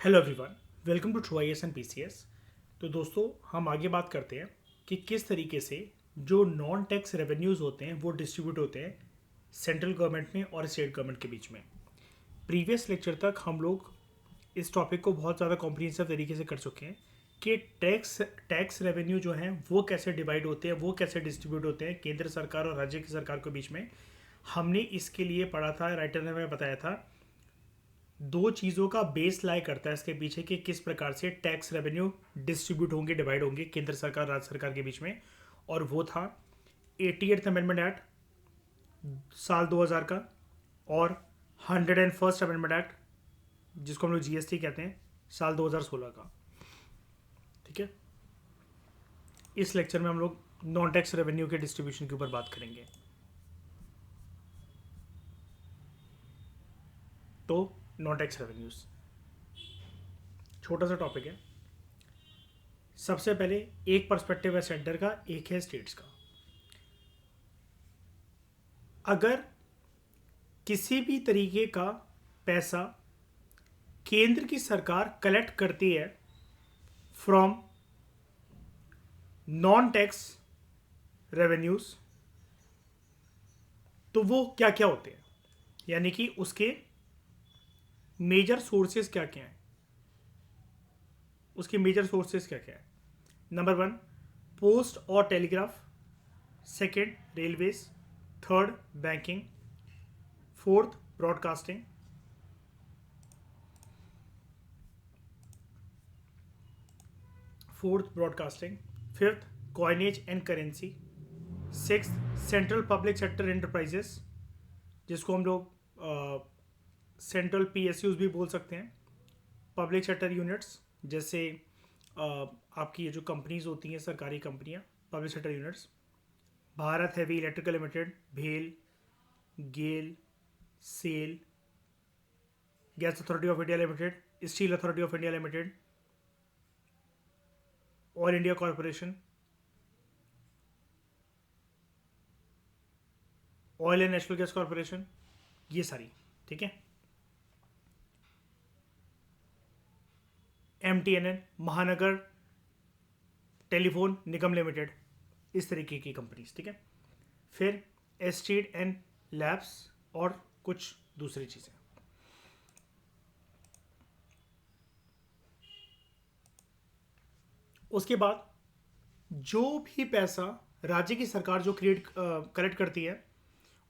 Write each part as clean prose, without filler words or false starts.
Hello everyone, welcome to true I S and P C S. तो दोस्तों, हम आगे बात करते हैं कि किस तरीके से जो नॉन टैक्स रेवेन्यूज़ होते हैं वो डिस्ट्रीब्यूट होते हैं सेंट्रल गवर्नमेंट में और स्टेट गवर्नमेंट के बीच में। प्रीवियस लेक्चर तक हम लोग इस टॉपिक को बहुत ज़्यादा कॉम्प्रिहेंसिव तरीके से कर चुके हैं कि टैक्स रेवेन्यू जो हैं वो कैसे डिवाइड होते हैं, वो कैसे डिस्ट्रीब्यूट होते हैं केंद्र सरकार और राज्य की सरकार के बीच में। हमने इसके लिए पढ़ा था, राइटर ने हमें बताया था दो चीज़ों का बेस लाई करता है इसके पीछे कि किस प्रकार से टैक्स रेवेन्यू डिस्ट्रीब्यूट होंगे, डिवाइड होंगे केंद्र सरकार राज्य सरकार के बीच में। और वो था 88th अमेंडमेंट एक्ट साल 2000 का और 101st अमेंडमेंट एक्ट जिसको हम लोग जीएसटी कहते हैं साल 2016 का। ठीक है, इस लेक्चर में हम लोग नॉन टैक्स रेवेन्यू के डिस्ट्रीब्यूशन के ऊपर बात करेंगे। तो नॉन टैक्स रेवेन्यूज छोटा सा टॉपिक है। सबसे पहले एक पर्सपेक्टिव है सेंटर का, एक है स्टेट्स का। अगर किसी भी तरीके का पैसा केंद्र की सरकार कलेक्ट करती है फ्रॉम नॉन टैक्स रेवेन्यूज, तो वो क्या क्या होते हैं, यानी कि उसके मेजर सोर्सेज क्या क्या हैं। उसके मेजर सोर्सेज क्या क्या है? नंबर 1, पोस्ट और telegraph. Second, railways. Third, banking. Fourth, broadcasting. Fifth, coinage and currency. Six, central public sector enterprises, जिसको हम लोग सेंट्रल पीएसयूज भी बोल सकते हैं। पब्लिक सेक्टर यूनिट्स, जैसे आपकी ये जो कंपनीज होती हैं, सरकारी कंपनियां, public sector units. Bharat Heavy Electrical Limited, भेल, GAIL, SAIL, Gas Authority of India Limited, Steel Authority of India Limited, Oil India Corporation, Oil and Natural Gas Corporation, ये सारी। ठीक है, MTNL, महानगर टेलीफोन निगम लिमिटेड, इस तरीके की कंपनीज। ठीक है, फिर एस्टेट एंड लैब्स और कुछ दूसरी चीज़ें। उसके बाद जो भी पैसा राज्य की सरकार जो कलेक्ट करती है,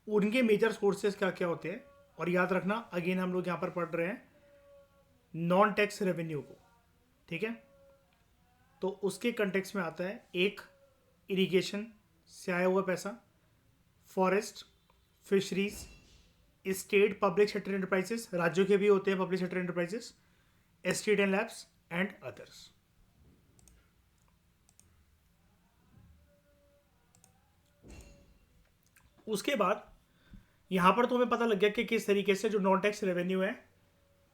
उनके मेजर सोर्सेज क्या क्या होते हैं। और याद रखना, अगेन हम लोग यहाँ पर पढ़ रहे हैं नॉन टैक्स रेवेन्यू को। ठीक है, तो उसके कंटेक्स्ट में आता है एक, इरिगेशन से आया हुआ पैसा, forest, fisheries, state public sector enterprises, राज्यों के भी होते हैं public sector enterprises, estate and labs and others. उसके बाद यहां पर तुम्हें पता लग गया कि किस तरीके से जो नॉन टैक्स रेवेन्यू है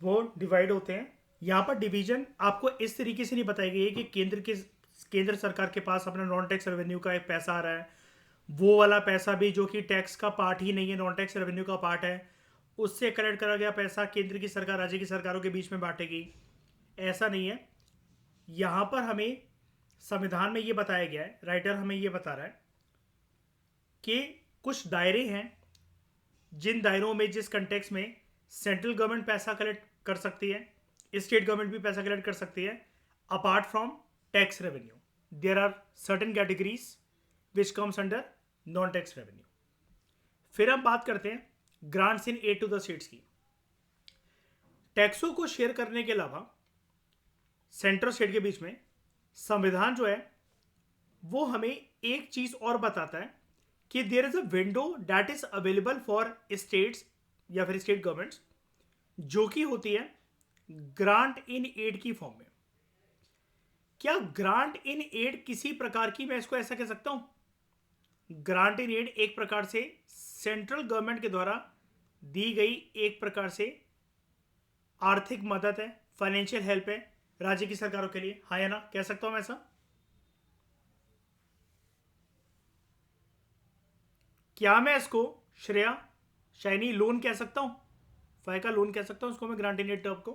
वो डिवाइड होते हैं। यहां पर डिवीजन आपको इस तरीके से नहीं बताई गई है कि केंद्र सरकार के पास अपना नॉन टैक्स रेवेन्यू का एक पैसा आ रहा है, वो वाला पैसा भी जो कि टैक्स का पार्ट ही नहीं है, नॉन टैक्स रेवेन्यू का पार्ट है, उससे कलेक्ट करा गया पैसा केंद्र की सरकार राज्य की सरकारों के बीच में बांटेगी। ऐसा नहीं है। यहां पर हमें संविधान में ये बताया गया है, राइटर हमें ये बता रहा है कि कुछ दायरे हैं जिन दायरों में, जिस कंटेक्स में सेंट्रल गवर्नमेंट पैसा कलेक्ट कर सकती है, स्टेट गवर्नमेंट भी पैसा कलेक्ट कर सकती है apart from tax revenue. There are certain categories which comes under non tax revenue. फिर हम बात करते हैं grants in aid to the states की। टैक्सों को शेयर करने के अलावा सेंट्रल स्टेट के बीच में संविधान जो है वो हमें एक चीज और बताता है कि there is a window that is available for states या फिर स्टेट गवर्नमेंट्स, जो कि होती है ग्रांट इन एड की फॉर्म में। क्या ग्रांट इन एड किसी प्रकार की, मैं इसको ऐसा कह सकता हूं, ग्रांट इन एड एक प्रकार से सेंट्रल गवर्नमेंट के द्वारा दी गई एक प्रकार से आर्थिक मदद है, फाइनेंशियल हेल्प है राज्य की सरकारों के लिए। हाँ या ना, कह सकता हूं मैं ऐसा? क्या मैं इसको श्रेया शाइनी लोन कह सकता हूं? फाय का लोन कह सकता हूं इसको मैं, ग्रांट इन एड टर्म को?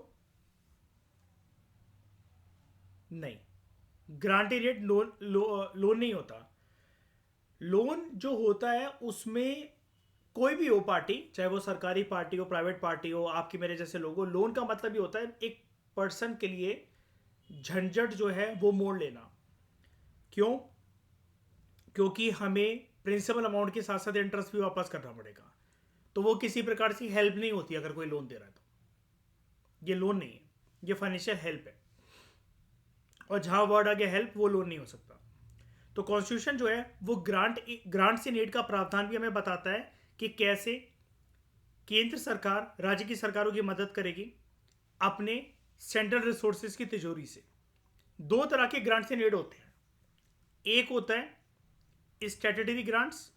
नहीं, ग्रांटी रेट लोन नहीं होता। लोन जो होता है उसमें कोई भी हो पार्टी, चाहे वो सरकारी पार्टी हो, प्राइवेट पार्टी हो, आपके मेरे जैसे लोग हो, लोन का मतलब ये होता है एक पर्सन के लिए झंझट जो है वो मोड़ लेना। क्यों? क्योंकि हमें प्रिंसिपल अमाउंट के साथ साथ इंटरेस्ट भी वापस करना पड़ेगा। तो वो किसी प्रकार से हेल्प नहीं होती अगर कोई लोन दे रहा है तो। ये लोन नहीं है, ये फाइनेंशियल हेल्प है। और जहां वर्ड आ गया हेल्प, वो लोन नहीं हो सकता। तो कॉन्स्टिट्यूशन जो है वो ग्रांट इन एड का प्रावधान भी हमें बताता है कि कैसे केंद्र सरकार राज्य की सरकारों की मदद करेगी अपने सेंट्रल रिसोर्सेज की तिजोरी से। दो तरह के ग्रांट्स इन एड होते हैं। एक होता है स्टैट्यूटरी ग्रांट्स,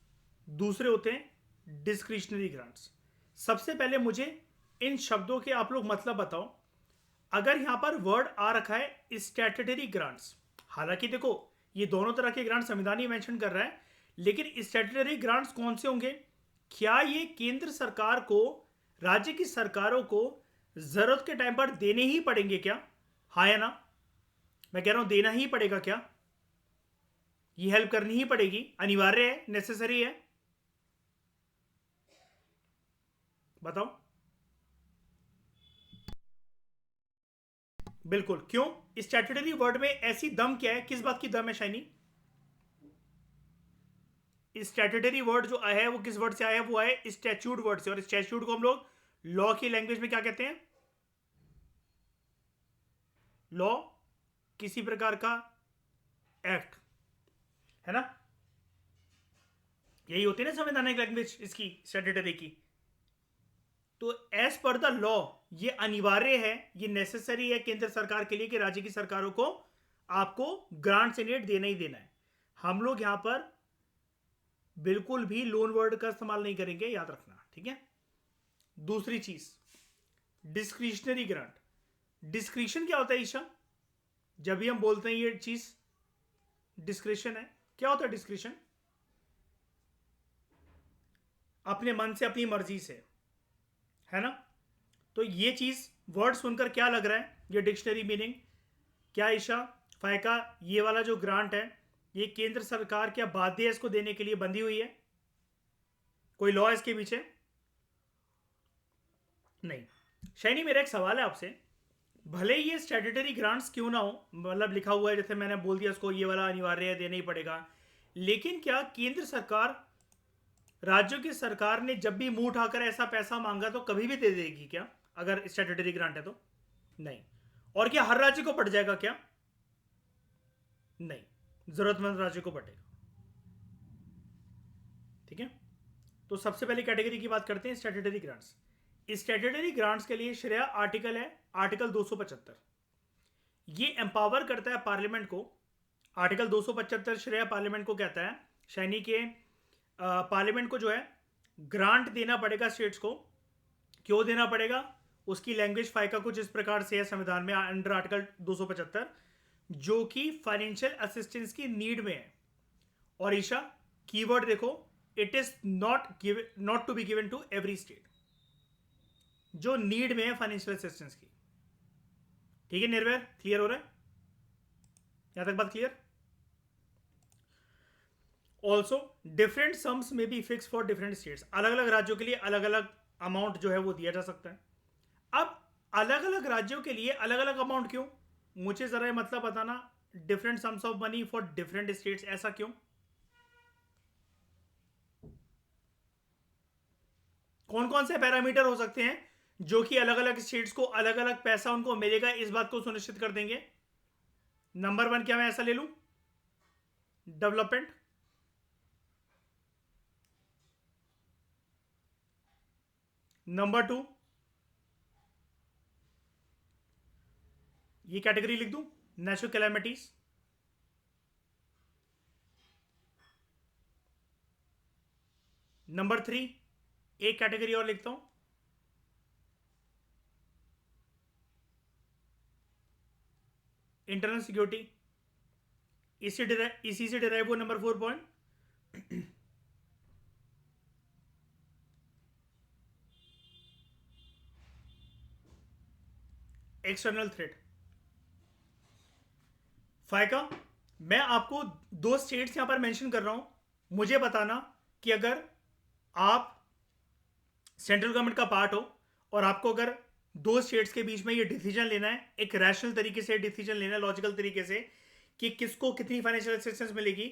दूसरे होते हैं डिस्क्रिशनरी ग्रांट्स। सबसे पहले मुझे इन शब्दों के आप लोग मतलब बताओ। अगर यहां पर वर्ड आ रखा है स्टैट्यूटरी ग्रांट्स, हालांकि देखो ये दोनों तरह के ग्रांट संविधान ही मेंशन कर रहा है, लेकिन स्टैट्यूटरी ग्रांट्स कौन से होंगे? क्या ये केंद्र सरकार को, राज्य की सरकारों को जरूरत के टाइम पर देने ही पड़ेंगे क्या? हाँ या ना? मैं कह रहा हूं देना ही पड़ेगा क्या? ये हेल्प करनी ही पड़ेगी, अनिवार्य है, नेसेसरी है? बताओ। बिल्कुल। क्यों? स्टैट्यूटरी वर्ड में ऐसी दम क्या है? किस बात की दम है शाइनी? स्टैट्यूटरी वर्ड जो आया है वो किस वर्ड से आया है? वो आया है स्टैच्यूट वर्ड से। और स्टैच्यूट को हम लोग लॉ की लैंग्वेज में क्या कहते हैं? लॉ किसी प्रकार का एक्ट, है ना? यही होती है ना संवैधानिक लैंग्वेज इसकी, स्टैट्यूटरी की। तो एज पर द लॉ ये अनिवार्य है, ये नेसेसरी है केंद्र सरकार के लिए कि राज्य की सरकारों को आपको ग्रांट्स इन एड देना ही देना है। हम लोग यहां पर बिल्कुल भी लोन वर्ड का इस्तेमाल नहीं करेंगे, याद रखना, ठीक है? दूसरी चीज, डिस्क्रिशनरी ग्रांट। डिस्क्रिशन क्या होता है ईशा? जब भी हम बोलते हैं ये चीज डिस्क्रिशन है, क्या होता है डिस्क्रिशन? अपने मन से, अपनी मर्जी से, है ना? तो ये चीज वर्ड सुनकर क्या लग रहा है? ये डिक्शनरी मीनिंग क्या ईशा? फायका ये वाला जो ग्रांट है ये केंद्र सरकार क्या बाध्य है इसको देने के लिए, बंधी हुई है? कोई लॉ है इसके पीछे? नहीं। शैनी मेरा एक सवाल है आपसे, भले ही ये स्टैट्यूटरी ग्रांट्स क्यों ना हो, मतलब लिखा हुआ है जैसे मैंने बोल दिया उसको ये वाला अनिवार्य है, देना ही पड़ेगा, लेकिन क्या केंद्र सरकार राज्यों की सरकार ने जब भी मुंह उठाकर ऐसा पैसा मांगा तो कभी भी दे देगी क्या, अगर स्टैट्यूटरी ग्रांट है तो? नहीं। और क्या हर राज्य को पड़ जाएगा क्या? नहीं, जरूरतमंद राज्य को पड़ेगा। ठीक है? तो सबसे पहले कैटेगरी की बात करते हैं स्टैट्यूटरी ग्रांट्स। स्टैट्यूटरी ग्रांट्स के लिए श्रेया आर्टिकल है आर्टिकल 275। ये एम्पावर करता है पार्लियामेंट को। आर्टिकल 275 श्रेया पार्लियामेंट को कहता है शैनी के पार्लियामेंट को जो है ग्रांट देना पड़ेगा स्टेट्स को। क्यों देना पड़ेगा? उसकी लैंग्वेज फाइका कुछ इस प्रकार से है संविधान में अंडर आर्टिकल 275, जो कि फाइनेंशियल असिस्टेंस की नीड में है। और ईशा कीवर्ड देखो, it is not to be given to every state, जो नीड में है फाइनेंशियल असिस्टेंस की। ठीक है निर्भय, क्लियर हो रहा है यहां तक बात? क्लियर? ऑल्सो डिफरेंट सम्स में B fix for different states. अलग अलग राज्यों के लिए अलग अलग अमाउंट जो है वो दिया जा सकता है। अब अलग अलग राज्यों के लिए अलग अलग अमाउंट क्यों? मुझे जरा ये मतलब बताना। Different sums of money for different states, ऐसा क्यों? कौन कौन से पैरामीटर हो सकते हैं जो कि अलग अलग स्टेट्स को अलग अलग पैसा उनको मिलेगा, इस बात को सुनिश्चित कर देंगे? नंबर 1 क्या मैं ऐसा ले लूं? डेवलपमेंट। नंबर 2 ये कैटेगरी लिख दूं, नेचुरल कैलेमिटीज। नंबर 3 एक कैटेगरी और लिखता हूं, इंटरनल सिक्योरिटी। इसी से डिराइव हुआ नंबर 4 पॉइंट, एक्सटर्नल थ्रेट। फायका, मैं आपको दो स्टेट्स यहां पर मेंशन कर रहा हूं, मुझे बताना कि अगर आप सेंट्रल गवर्नमेंट का पार्ट हो और आपको अगर दो स्टेट्स के बीच में ये डिसीजन लेना है, एक रैशनल तरीके से डिसीजन लेना है, लॉजिकल तरीके से, कि किसको कितनी फाइनेंशियल असिस्टेंस मिलेगी,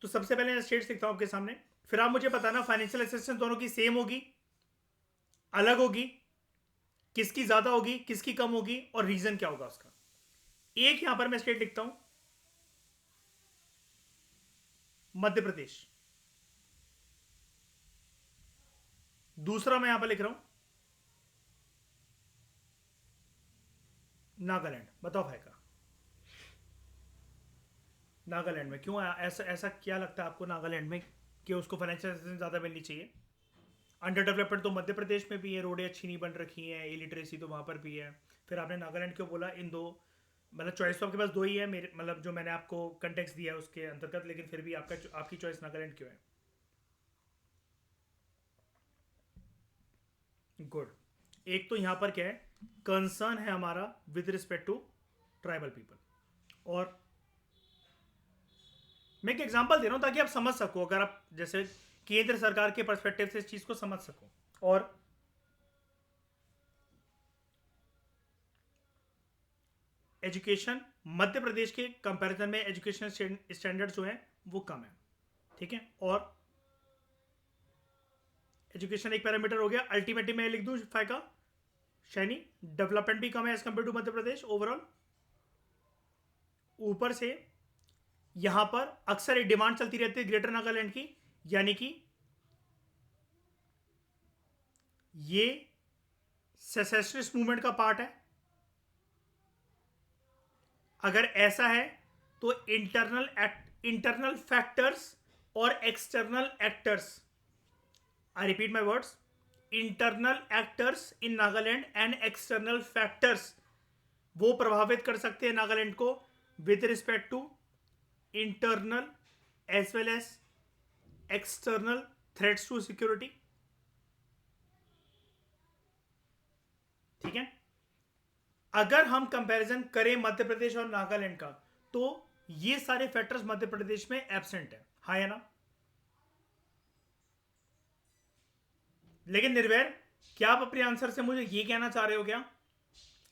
तो सबसे पहले मैं स्टेट्स लिखता हूं आपके सामने, फिर आप मुझे बताना फाइनेंशियल असिस्टेंस दोनों की सेम होगी, अलग होगी, किसकी ज्यादा होगी, किसकी कम होगी, और रीजन क्या होगा उसका। एक यहां पर मैं स्टेट लिखता हूं, मध्य प्रदेश। दूसरा मैं यहां पर लिख रहा हूं नागालैंड। बताओ भाई का, नागालैंड में क्यों ऐसा ऐसा क्या लगता है आपको नागालैंड में कि उसको फाइनेंशियल असिस्टेंस ज़्यादा मिलनी चाहिए? अंडर डेवलपमेंट तो मध्य प्रदेश में भी है, रोडें अच्छी नहीं बन रखी हैं, इलिटरेसी तो वहाँ पर भी है। फिर आपने नागालैंड क्यों बोला? इन दो, मतलब चॉइस तो आपके पास दो ही है, मेरे मतलब जो मैंने आपको कंटेक्स्ट दिया है उसके अंतर्गत, लेकिन फिर भी आपकी चॉइस नागालैंड क्यों है? गुड। एक तो यहाँ पर क्या है, कंसर्न है हमारा with respect to tribal people. और मैं एक एग्जांपल दे रहा हूँ ताकि आप समझ सको, अगर आप जैसे केंद्र सरकार के पर्सपेक्टिव से इस चीज़ को समझ सको। और एजुकेशन मध्य प्रदेश के कंपैरिजन में एजुकेशन स्टैंडर्ड्स जो हैं वो कम है, ठीक है। और एजुकेशन एक पैरामीटर हो गया। अल्टीमेटली मैं लिख दूं फायका शैनी, डेवलपमेंट भी कम है as compare to Madhya Pradesh overall. ऊपर से यहां पर अक्सर एक डिमांड चलती रहती है ग्रेटर नागालैंड की, यानी कि ये सेसेशनिस्ट मूवमेंट का पार्ट है। अगर ऐसा है तो इंटरनल फैक्टर्स और external actors, I repeat my words, internal actors in Nagaland and external factors, वो प्रभावित कर सकते हैं नागालैंड को with respect to internal as well as external threats to security, ठीक है। अगर हम कंपैरिजन करें मध्य प्रदेश और नागालैंड का, तो ये सारे फैक्टर्स मध्य प्रदेश में एब्सेंट है, हाँ या ना? लेकिन निर्वैर, क्या आप अपने आंसर से मुझे ये कहना चाह रहे हो क्या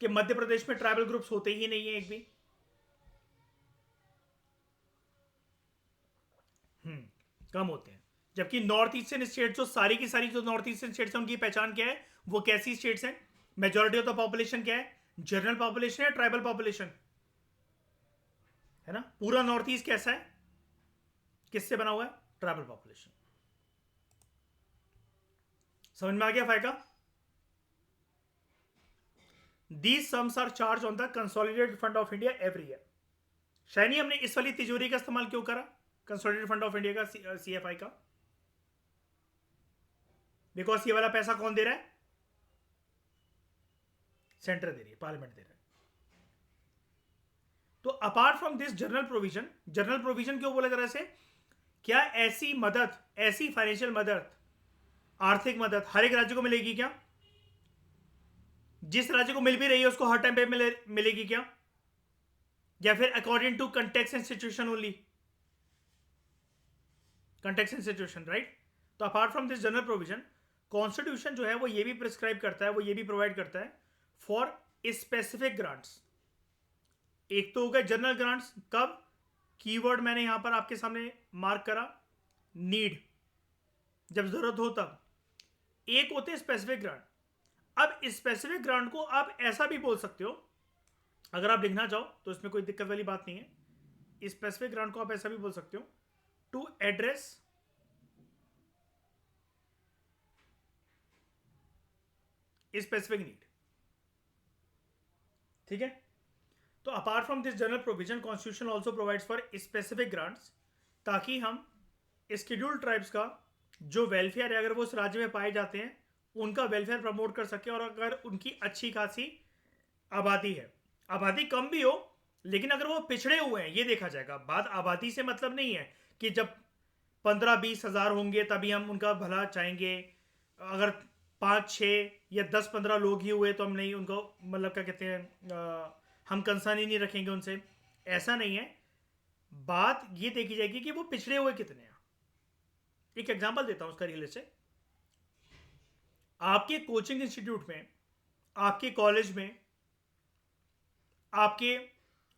कि मध्य प्रदेश में ट्राइबल ग्रुप्स होते ही नहीं है एक भी? कम होते हैं। जबकि नॉर्थ ईस्टर्न स्टेट जो सारी की सारी जो नॉर्थ ईस्टर्न स्टेट्स हैं उनकी पहचान क्या है, वो कैसी स्टेट्स हैं? मेजोरिटी ऑफ द पॉपुलेशन क्या है? जनरल पॉपुलेशन है, ट्राइबल पॉपुलेशन है ना। पूरा नॉर्थ ईस्ट कैसा है, किससे बना हुआ है? Tribal population. समझ में आ गया फायका? These sums are charged on the consolidated fund of India every year. शायनी, हमने इस वाली तिजोरी का इस्तेमाल क्यों करा कंसोलिडेटेड फंड ऑफ इंडिया का, सीएफआई का? बिकॉज ये वाला पैसा कौन दे रहा है? सेंटर दे रही है, पार्लियामेंट दे रहा है। तो apart from this general provision क्यों बोला जा रहा है इसे? क्या ऐसी मदद, ऐसी फाइनेंशियल मदद, आर्थिक मदद हर एक राज्य को मिलेगी क्या? जिस राज्य को मिल भी रही है उसको हर टाइम पे मिलेगी क्या? या फिर according to context and situation only? Context and situation, right. तो apart from this general provision, constitution जो है वो ये भी प्रिस्क्राइब करता है, वो ये भी प्रोवाइड करता है फॉर स्पेसिफिक ग्रांट्स। एक तो हो गया जनरल ग्रांट्स, कब? कीवर्ड मैंने यहां पर आपके सामने मार्क करा, नीड, जब जरूरत हो तब। एक होते हैं स्पेसिफिक ग्रांट। अब स्पेसिफिक ग्रांट को आप ऐसा भी बोल सकते हो, अगर आप लिखना चाहो तो इसमें कोई दिक्कत वाली बात नहीं है। स्पेसिफिक ग्रांट को आप ऐसा भी बोल सकते हो, टू एड्रेस स्पेसिफिक नीड, ठीक है। तो apart from this general provision, constitution also provides for specific grants, ताकि हम स्केड्यूल्ड ट्राइब्स का जो वेलफेयर है, अगर वो उस राज्य में पाए जाते हैं, उनका वेलफेयर प्रमोट कर सके। और अगर उनकी अच्छी खासी आबादी है, आबादी कम भी हो लेकिन अगर वो पिछड़े हुए हैं, ये देखा जाएगा। बात आबादी से मतलब नहीं है कि जब 15-20 हज़ार होंगे तभी हम उनका भला चाहेंगे, अगर 5-6 या 10-15 लोग ही हुए तो हम नहीं उनको, मतलब क्या कहते हैं, हम कंसर्न ही नहीं रखेंगे उनसे। ऐसा नहीं है, बात ये देखी जाएगी कि वो पिछड़े हुए कितने हैं। एक एग्जांपल देता हूं उसका रियल से। आपके कोचिंग इंस्टीट्यूट में, आपके कॉलेज में, आपके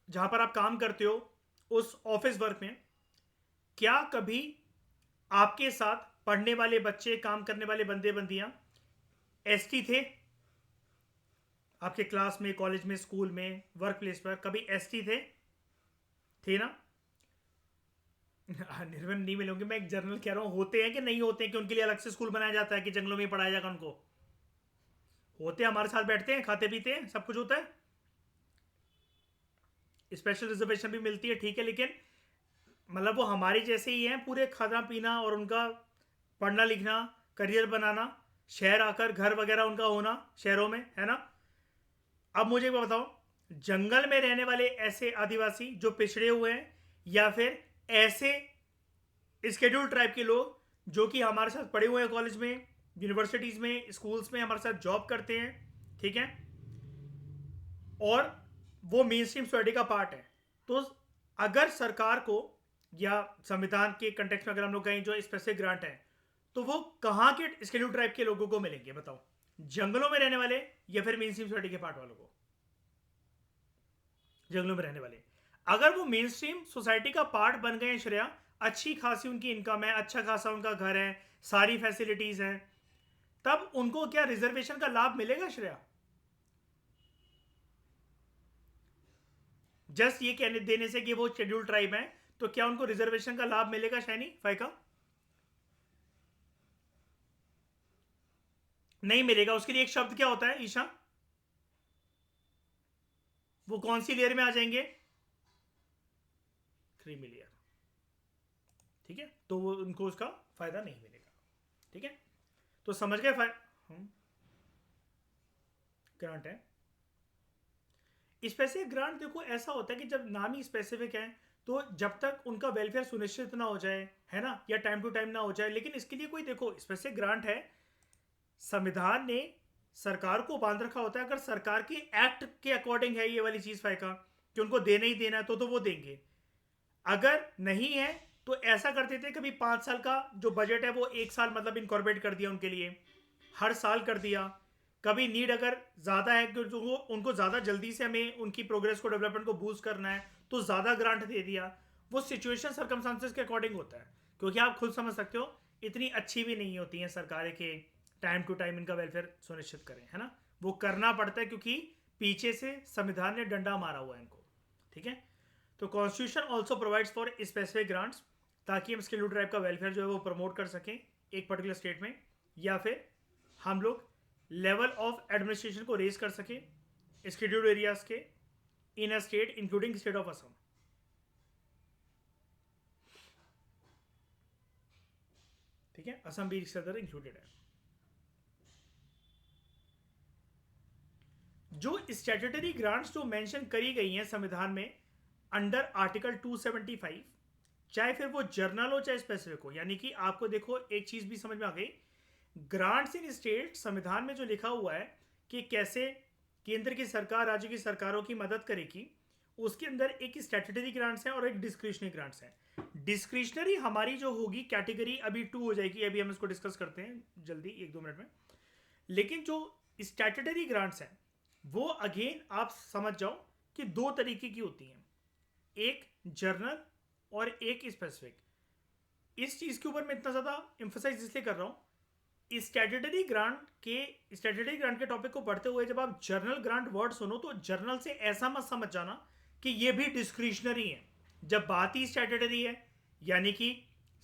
जहां पर आप काम करते हो, उस ऑफिस वर्क में, क्या कभी आपके साथ पढ़ने वाले बच्चे, काम करने वाले बंदे बंदियां एसटी थे? आपके क्लास में, कॉलेज में, स्कूल में, वर्क प्लेस पर कभी एसटी थे ना? निर्वन नहीं मिलोगे, मैं एक जनरल कह रहा हूं, होते हैं कि नहीं होते हैं, कि उनके लिए अलग से स्कूल बनाया जाता है कि जंगलों में पढ़ाया जाएगा उनको? होते हैं, हमारे साथ बैठते हैं, खाते पीते हैं, सब कुछ होता है, स्पेशल रिजर्वेशन भी मिलती है, ठीक है, लेकिन मतलब वो हमारे जैसे ही हैं, पूरे खाना पीना और उनका पढ़ना लिखना, करियर बनाना, शहर आकर घर वगैरह उनका होना शहरों में, है ना? अब मुझे बताओ, जंगल में रहने वाले ऐसे आदिवासी जो पिछड़े हुए हैं, या फिर ऐसे स्केड्यूल ट्राइब के लोग जो कि हमारे साथ पढ़े हुए हैं, कॉलेज में, यूनिवर्सिटीज में, स्कूल्स में हमारे साथ जॉब करते हैं, ठीक है, और वो मेन स्ट्रीम सोसाइटी का पार्ट है, तो अगर सरकार को या संविधान के कंटेक्स्ट में अगर हम लोग कहें जो स्पेसिफिक ग्रांट है, तो वो कहाँ के स्केड्यूल ट्राइब के लोगों को मिलेंगे बताओ? जंगलों में रहने वाले या फिर मेन स्ट्रीम सोसाइटी के पार्ट वालों को? जंगलों में रहने वाले। अगर वो मेन स्ट्रीम सोसाइटी का पार्ट बन गए हैं श्रेया, अच्छी खासी उनकी इनकम है, अच्छा खासा उनका घर है, सारी फैसिलिटीज हैं, तब उनको क्या रिजर्वेशन का लाभ मिलेगा श्रेया? जस्ट ये कहने देने से कि वो शेड्यूल ट्राइब है, तो क्या उनको रिजर्वेशन का लाभ मिलेगा शैनी फाइका? नहीं मिलेगा। उसके लिए एक शब्द क्या होता है ईशा? वो कौन सी लेयर में आ जाएंगे? क्रीमी लेयर, ठीक है, तो वो उनको उसका फायदा नहीं मिलेगा, ठीक है, तो समझ गए ग्रांट है। स्पेसिफिक ग्रांट देखो ऐसा होता है कि जब नाम ही स्पेसिफिक है, तो जब तक उनका वेलफेयर सुनिश्चित ना हो जाए, है ना, या टाइम टू टाइम ना हो जाए, लेकिन इसके लिए कोई देखो स्पेसिफिक ग्रांट है, संविधान ने सरकार को बांध रखा होता है, अगर सरकार की एक्ट के अकॉर्डिंग है ये वाली चीज फायका कि उनको देना ही देना है, तो वो देंगे। अगर नहीं है तो ऐसा करते थे, कभी 5 साल का जो बजट है वो 1 साल मतलब इनकॉर्पोरेट कर दिया उनके लिए, हर साल कर दिया। कभी नीड अगर ज़्यादा है कि जो उनको ज़्यादा जल्दी से हमें उनकी प्रोग्रेस को, डेवलपमेंट को बूस्ट करना है, तो ज़्यादा ग्रांट दे दिया। वो सिचुएशन सर्कमस्टांसेस के अकॉर्डिंग होता है, क्योंकि आप खुद समझ सकते हो इतनी अच्छी भी नहीं होती हैं सरकारें के टाइम टू टाइम इनका वेलफेयर सुनिश्चित करें, है ना? वो करना पड़ता है क्योंकि पीछे से संविधान ने डंडा मारा हुआ है इनको, ठीक है। तो constitution also provides for specific grants, ताकि हम स्किल्ड ट्राइब का वेलफेयर जो है वो प्रमोट कर सकें एक पर्टिकुलर स्टेट में, या फिर हम लोग लेवल ऑफ एडमिनिस्ट्रेशन को रेज कर सकें स्केड्यूल्ड एरियाज के in a state including state of Assam, ठीक है, असम भी इसके अंदर इंक्लूडेड है। जो स्टैट्यूटरी ग्रांट्स जो मेंशन करी गई हैं संविधान में अंडर आर्टिकल 275, चाहे फिर वो जर्नल हो चाहे स्पेसिफिक हो, यानी कि आपको देखो एक चीज भी समझ में आ गई, ग्रांट्स इन स्टेट संविधान में जो लिखा हुआ है कि कैसे केंद्र की सरकार राज्य की सरकारों की मदद करेगी, उसके अंदर एक स्टैट्यूटरी ग्रांट्स है और एक डिस्क्रिशनरी ग्रांट्स है। डिस्क्रिशनरी हमारी जो होगी कैटेगरी अभी 2 हो जाएगी, अभी हम इसको डिस्कस करते हैं जल्दी 1-2 मिनट में। लेकिन जो स्टैट्यूटरी ग्रांट्स हैं वो अगेन आप समझ जाओ कि 2 तरीके की होती हैं, एक जर्नल और एक स्पेसिफिक। इस चीज के ऊपर मैं इतना ज्यादा इंफोसाइज इसलिए कर रहा हूं, स्टैट्यूटरी ग्रांट के टॉपिक को पढ़ते हुए जब आप जर्नल ग्रांट वर्ड सुनो तो जर्नल से ऐसा मत समझ जाना कि ये भी डिस्क्रिशनरी है। जब बात ही स्टैट्यूटरी है, यानी कि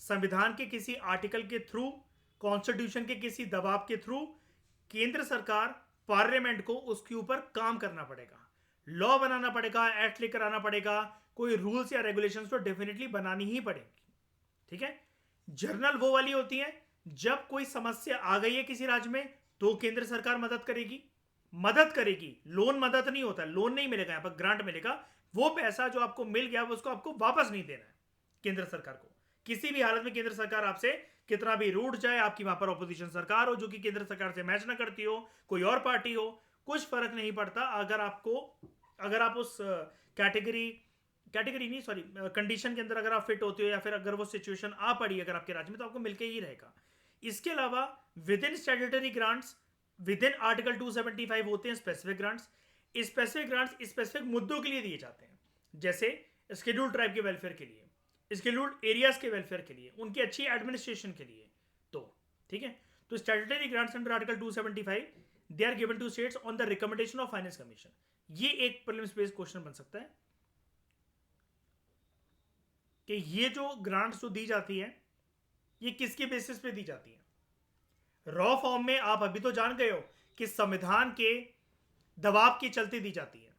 संविधान के किसी आर्टिकल के थ्रू, कॉन्स्टिट्यूशन के किसी दबाव के थ्रू केंद्र सरकार, पार्लियामेंट को उसके ऊपर काम करना पड़ेगा, लॉ बनाना पड़ेगा, एक्ट लेकर आना पड़ेगा, कोई रूल्स या रेगुलेशंस तो डेफिनेटली बनानी ही पड़ेगी, ठीक है। जर्नल वो वाली होती है जब कोई समस्या आ गई है किसी राज्य में तो केंद्र सरकार मदद करेगी, लोन मदद नहीं होता, लोन नहीं मिलेगा, यहां पर ग्रांट मिलेगा। वो पैसा जो आपको मिल गया वो उसको आपको वापस नहीं देना है केंद्र सरकार को, किसी भी हालत में। केंद्र सरकार आपसे कितना भी रूठ जाए, आपकी वहां पर ऑपोजिशन सरकार हो जो कि केंद्र सरकार से मैच ना करती हो, कोई और पार्टी हो, कुछ फर्क नहीं पड़ता। अगर आप उस कैटेगरी कैटेगरी नहीं, सॉरी, कंडीशन के अंदर अगर आप फिट होते हो या फिर अगर वो सिचुएशन आ पड़ी अगर आपके राज्य में, तो आपको मिलके ही रहेगा। इसके अलावा with in statutory grants with in article 275 होते हैं specific grants. Specific grants specific मुद्दों के लिए दिए जाते हैं, जैसे स्केड्यूल्ड ट्राइब के वेलफेयर के लिए, स्केड्यूल्ड एरियाज के वेलफेयर के लिए, उनकी अच्छी एडमिनिस्ट्रेशन के लिए। तो ठीक है, तो statutory grants under article 275 they are given to states on the recommendation of finance commission. ये एक प्रीलिम्स बेस्ड क्वेश्चन बन सकता है कि ये जो ग्रांट्स जो दी जाती है ये किसके बेसिस पे दी जाती है। रॉ फॉर्म में आप अभी तो जान गए हो कि संविधान के दबाव के चलते दी जाती है,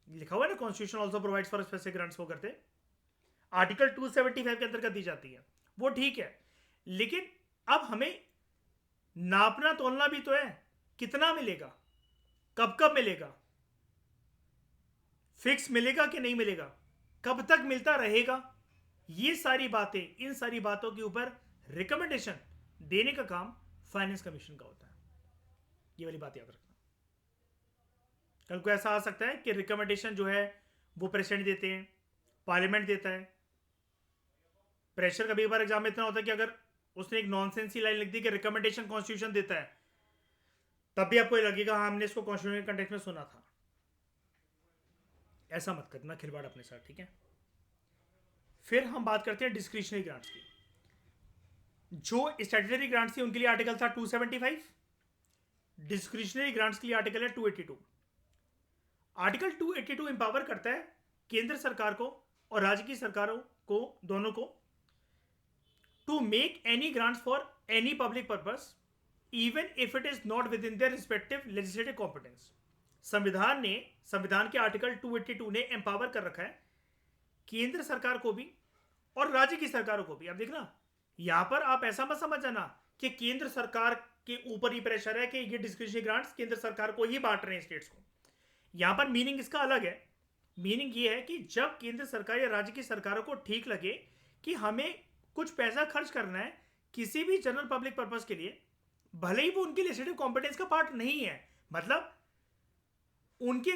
लिखा हुआ है ना, constitution also provides for specific grants को करते आर्टिकल 275 के अंतर्गत दी जाती है, वो ठीक है। लेकिन अब हमें नापना तोलना भी तो है, कितना मिलेगा, कब कब मिलेगा, फिक्स मिलेगा कि नहीं मिलेगा, कब तक मिलता रहेगा, ये सारी बातें, इन सारी बातों के ऊपर रिकमेंडेशन देने का काम फाइनेंस कमीशन का होता है। ये वाली बात याद रखना। कल को ऐसा आ सकता है कि रिकमेंडेशन जो है वो प्रेसिडेंट देते हैं, पार्लियामेंट देता है। प्रेशर कभी कभार एग्जाम में इतना होता है कि अगर उसने एक नॉनसेंस ही लाइन लिख दी कि रिकमेंडेशन कॉन्स्टिट्यूशन देता है, तब भी आपको लगेगा हाँ हमने इसको कॉन्स्टिट्यूशन के कंटेक्स्ट में सुना था। ऐसा मत करना खिलवाड़ अपने साथ, ठीक है। फिर हम बात करते हैं डिस्क्रिशनरी ग्रांट्स की। जो स्टैट्यूटरी ग्रांट्स थी उनके लिए आर्टिकल था 275, डिस्क्रिशनरी ग्रांट्स के लिए आर्टिकल है 282। आर्टिकल 282 एम्पावर करता है केंद्र सरकार को और राज्य की सरकारों को, दोनों को, to make any grants for any public purpose even if it is not within their respective legislative competence. संविधान के आर्टिकल 282 ने एम्पावर कर रखा है केंद्र सरकार को भी और राज्य की सरकारों को भी। अब देखना, यहां पर आप ऐसा मत समझ जाना कि केंद्र सरकार के ऊपर ही प्रेशर है कि ये डिस्क्रिशनरी ग्रांट्स केंद्र सरकार को ही बांट रहे हैं स्टेट्स को। यहां पर मीनिंग इसका अलग है। मीनिंग ये है कि जब केंद्र सरकार या राज्य की सरकारों को ठीक लगे कि हमें कुछ पैसा खर्च करना है किसी भी जनरल पब्लिक पर्पस के लिए, भले ही वो उनके लेजिस्लेटिव कॉम्पिटेंस का पार्ट नहीं है, मतलब उनके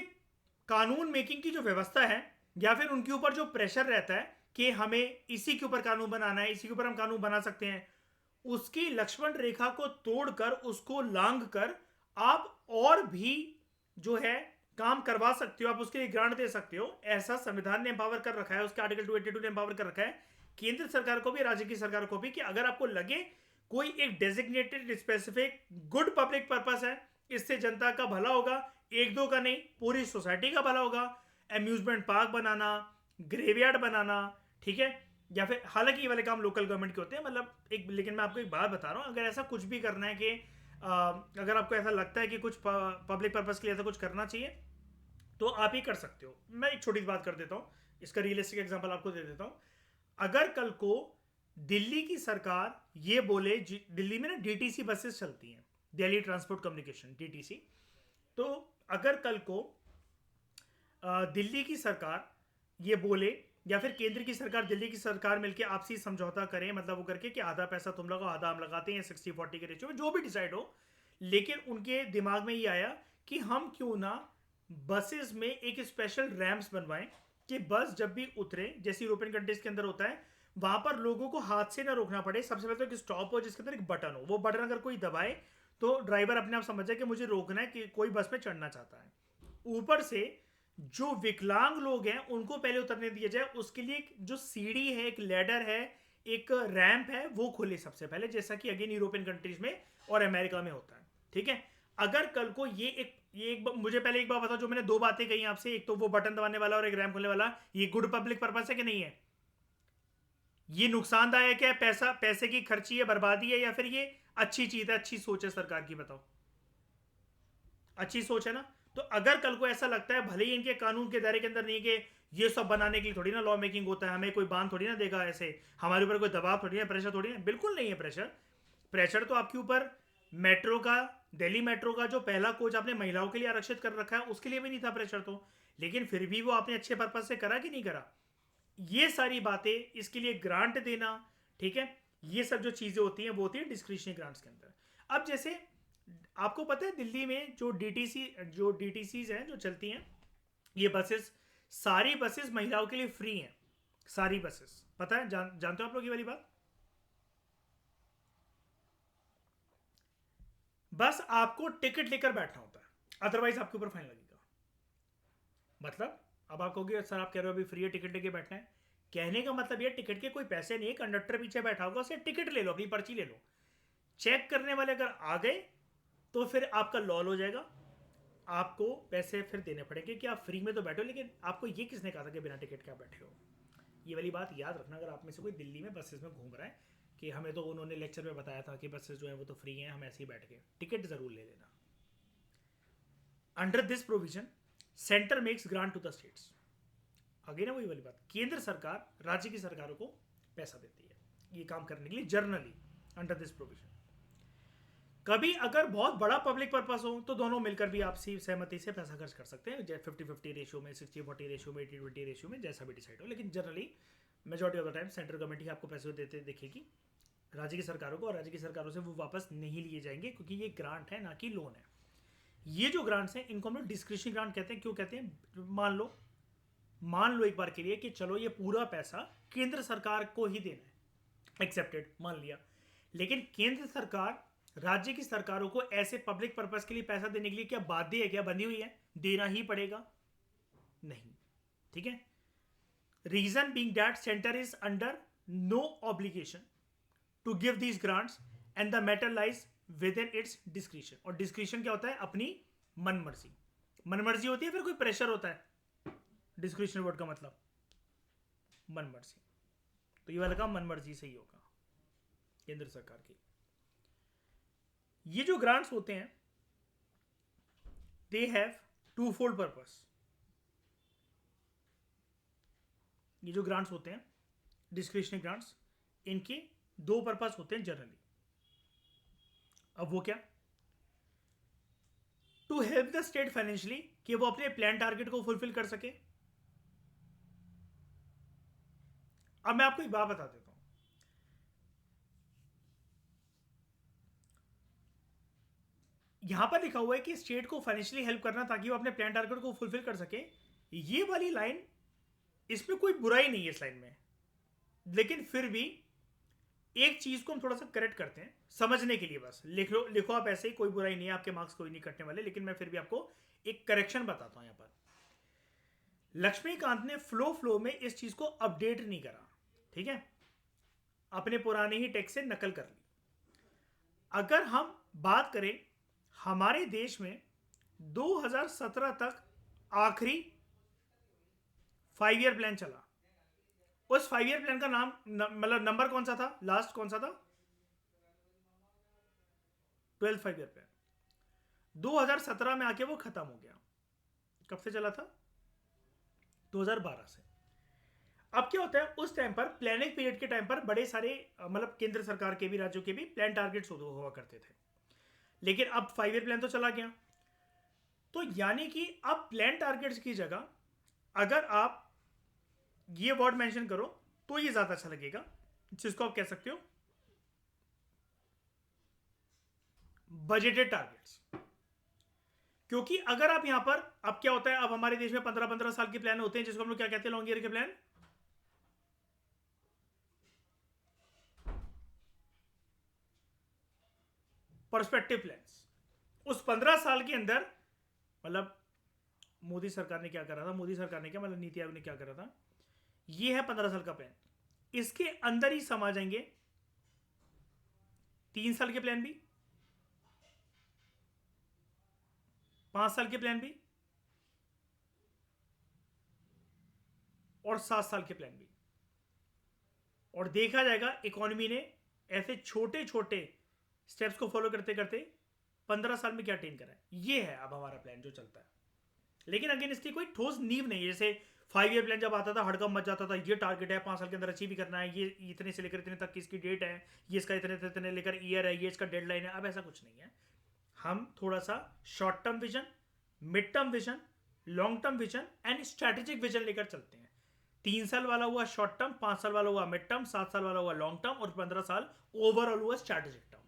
कानून मेकिंग की जो व्यवस्था है या फिर उनके ऊपर जो प्रेशर रहता है कि हमें इसी के ऊपर कानून बनाना है, इसी के ऊपर हम कानून बना सकते हैं, उसकी लक्ष्मण रेखा को तोड़कर, उसको लांघ कर आप और भी जो है काम करवा सकते हो, आप उसके लिए ग्रांट दे सकते हो। ऐसा संविधान ने एम्पावर कर रखा है, उसके आर्टिकल 282 ने एम्पावर कर रखा है केंद्र सरकार को भी, राज्य की सरकार को भी, कि अगर आपको लगे कोई एक designated specific good public purpose है, इससे जनता का भला होगा, एक दो का नहीं पूरी सोसाइटी का भला होगा, अम्यूजमेंट पार्क बनाना, ग्रेवयार्ड बनाना, ठीक है, या फिर हालांकि ये वाले काम लोकल गवर्नमेंट के होते हैं, मतलब एक, लेकिन मैं आपको एक बात बता रहा हूँ, अगर ऐसा कुछ भी करना है कि अगर आपको ऐसा लगता है कि कुछ पब्लिक पर्पस के लिए ऐसा कुछ करना चाहिए तो आप ही कर सकते हो। मैं एक छोटी सी बात कर देता हूँ, इसका रियलिस्टिक एग्जांपल आपको दे देता हूँ। अगर कल को दिल्ली की सरकार ये बोले, दिल्ली में ना डीटीसी बसेस चलती हैं, दिल्ली ट्रांसपोर्ट कम्युनिकेशन, डीटीसी, तो अगर कल को दिल्ली की सरकार ये बोले या फिर केंद्र की सरकार दिल्ली की सरकार मिलकर आपसी समझौता करें, मतलब वो करके कि आधा पैसा तुम लगाओ आधा हम लगाते हैं, 60-40 के रेशियो में, जो भी डिसाइड हो, लेकिन उनके दिमाग में ये आया कि हम क्यों ना बसेस में एक स्पेशल रैम्प्स बनवाएं कि बस जब भी उतरे, जैसे यूरोपियन कंट्रीज के अंदर होता है, वहां पर लोगों को हाथ से ना रोकना पड़े। सबसे पहले तो एक स्टॉप हो जिसके अंदर एक बटन हो, वो बटन अगर कोई दबाए तो ड्राइवर अपने आप समझ जाए कि मुझे रोकना है, कि कोई बस में चढ़ना चाहता है। ऊपर से जो विकलांग लोग हैं उनको पहले उतरने दिया जाए, उसके लिए जो सीढ़ी है, एक लैडर है, एक रैंप है, वो खोले सबसे पहले, जैसा कि अगेन यूरोपियन कंट्रीज में और अमेरिका में होता है, ठीक है। अगर कल को ये एक मुझे पहले एक बात बताओ, जो मैंने दो बातें कही आपसे, एक तो वो बटन दबाने वाला और एक रैंप खोलने वाला, ये गुड पब्लिक पर्पस है कि नहीं है? ये नुकसानदायक है, पैसे की खर्ची है, बर्बादी है, या फिर ये अच्छी चीज है, अच्छी सोच है सरकार की? बताओ, अच्छी सोच है ना। तो अगर कल को ऐसा लगता है, भले ही इनके कानून के दायरे के अंदर नहीं, कि ये सब बनाने के लिए थोड़ी ना लॉ मेकिंग होता है, हमें कोई बांध थोड़ी ना देगा, ऐसे हमारे ऊपर कोई दबाव थोड़ी ना, प्रेशर थोड़ी ना, बिल्कुल नहीं है प्रेशर तो आपके ऊपर मेट्रो का, दिल्ली मेट्रो का जो पहला कोच आपने महिलाओं के लिए आरक्षित कर रखा है, उसके लिए भी नहीं था प्रेशर तो, लेकिन फिर भी वो आपने अच्छे पर्पज से करा कि नहीं करा? ये सारी बातें, इसके लिए ग्रांट देना, ठीक है, ये सब जो चीजें होती हैं वो होती है डिस्क्रिशनरी ग्रांट्स के अंदर। अब जैसे आपको पता है दिल्ली में जो डीटीसीज हैं जो चलती हैं, ये बसेस सारी बसेस महिलाओं के लिए फ्री हैं, सारी बसेस। पता है, जानते हो आप लोग ये वाली बात? बस आपको टिकट लेकर बैठना होता है, अदरवाइज आपके ऊपर फाइन लगेगा। मतलब अब आप कहोगे सर आप कह रहे हो अभी फ्री है, टिकट लेके बैठना है। कहने का मतलब ये टिकट के कोई पैसे नहीं है, कंडक्टर पीछे बैठा होगा, उससे टिकट ले लो, अपनी पर्ची ले लो। चेक करने वाले अगर आ गए तो फिर आपका लॉल हो जाएगा, आपको पैसे फिर देने पड़ेंगे कि आप फ्री में तो बैठो, लेकिन आपको ये किसने कहा था कि बिना टिकट के आप बैठे हो। ये वाली बात याद रखना अगर आप में से कोई दिल्ली में बसेस में घूम रहा है कि हमें तो उन्होंने लेक्चर में बताया था कि बसेस जो है वो तो फ्री हैं, हम ऐसे ही बैठ गए। टिकट जरूर ले लेना। Under this provision centre makes grant to the states. आगे ना वही वाली बात, केंद्र सरकार राज्य की सरकारों को पैसा देती है ये काम करने के लिए जर्नली अंडर दिस प्रोविजन। कभी अगर बहुत बड़ा पब्लिक पर्पस हो तो दोनों मिलकर भी आपसी सहमति से पैसा खर्च कर सकते हैं, 50-50 रेशियो में, 60-40 रेशियो में, 80-20 रेशियो में, जैसा भी डिसाइड हो। लेकिन generally majority of the time central government ही आपको पैसे देते दिखेगी राज्य की सरकारों को, और राज्य की सरकारों से वो वापस नहीं लिए जाएंगे क्योंकि ये ग्रांट है ना कि लोन है। ये जो ग्रांट्स हैं इनको हम लोग डिस्क्रिशनरी ग्रांट कहते हैं। क्यों कहते हैं? मान लो एक बार के लिए कि चलो ये पूरा पैसा केंद्र सरकार को ही देना है, एक्सेप्टेड, मान लिया। लेकिन केंद्र सरकार राज्य की सरकारों को ऐसे पब्लिक पर्पस के लिए पैसा देने के लिए क्या बाध्य है, क्या बंधी हुई है? देना ही पड़ेगा? नहीं। ठीक है। Reason being that centre is under no obligation to give these grants and the matter lies within its discretion. और डिस्क्रिशन क्या होता है? अपनी मनमर्जी। मनमर्जी होती है, फिर कोई प्रेशर होता है। डिस्क्रिशन वर्ड का मतलब मनमर्जी, तो ये वाला काम मनमर्जी से ही होगा केंद्र सरकार की। ये जो ग्रांट्स होते हैं they have twofold purpose. ये जो ग्रांट्स होते हैं डिस्क्रिशनरी ग्रांट्स, इनके दो पर्पस होते हैं जनरली। अब वो क्या? To help the state financially, कि वो अपने प्लान टारगेट को फुलफिल कर सके। अब मैं आपको एक बात बता देता हूं, यहां पर लिखा हुआ है कि स्टेट को फाइनेंशियली हेल्प करना ताकि वो अपने प्लान टारगेट को फुलफिल कर सके। ये वाली लाइन, इसमें कोई बुराई नहीं है इस लाइन में, लेकिन फिर भी एक चीज को हम थोड़ा सा करेक्ट करते हैं समझने के लिए। बस लिखो आप ऐसे ही, कोई बुराई नहीं है, आपके मार्क्स कोई नहीं कटने वाले, लेकिन मैं फिर भी आपको एक करेक्शन बताता हूं। यहां पर लक्ष्मीकांत ने फ्लो में इस चीज को अपडेट नहीं करा, ठीक है, अपने पुराने ही टेक्स्ट से नकल कर ली। अगर हम बात करें हमारे देश में 2017 तक आखिरी 5 ईयर प्लान चला, उस 5 ईयर प्लान का नाम मतलब नंबर कौन सा था? लास्ट कौन सा था? 12th 5 year plan. 2017 में आके वो खत्म हो गया। कब से चला था? 2012 से। अब क्या होता है, उस टाइम पर प्लानिंग पीरियड के टाइम पर बड़े सारे मतलब केंद्र सरकार के भी राज्यों के भी प्लान टारगेट्स हुआ करते थे। लेकिन अब 5 ईयर प्लान तो चला गया, तो यानी कि अब प्लान टारगेट्स की जगह अगर आप ये वर्ड मेंशन करो तो ये ज्यादा अच्छा लगेगा, जिसको आप कह सकते हो बजटेड टारगेट्स। क्योंकि अगर आप यहां पर, अब क्या होता है, अब हमारे देश में 15-15 साल के प्लान होते हैं, जिसको हम लोग क्या कहते हैं? लॉन्ग ईयर के प्लान। Perspective plans. उस 15 साल के अंदर मतलब मोदी सरकार ने क्या करा था, मोदी सरकार ने क्या मतलब नीति आयोग ने क्या करा था, ये है 15 साल का प्लान। इसके अंदर ही समा जाएंगे 3 साल के प्लान भी, 5 साल के प्लान भी, और 7 साल के प्लान भी। और देखा जाएगा इकोनॉमी ने ऐसे छोटे छोटे स्टेप्स को फॉलो करते करते 15 साल में क्या अटेन करा है। ये है अब हमारा प्लान जो चलता है। लेकिन अगेन इसकी कोई ठोस नींव नहीं है। जैसे 5 ईयर प्लान जब आता था हड़कंप मच जाता था, ये टारगेट है 5 साल के अंदर अचीव ही करना है, ये इतने से लेकर इतने तक की इसकी डेट है, ये इसका इतने से इतने लेकर ईयर है, ये इसका डेडलाइन है। अब ऐसा कुछ नहीं है। हम थोड़ा सा short term vision, mid term vision, long term vision and strategic vision लेकर चलते हैं। 3 साल वाला हुआ शॉर्ट टर्म, 5 साल वाला हुआ मिड टर्म, 7 साल वाला हुआ लॉन्ग टर्म, और 15 साल ओवरऑल हुआ स्ट्रैटेजिक टर्म।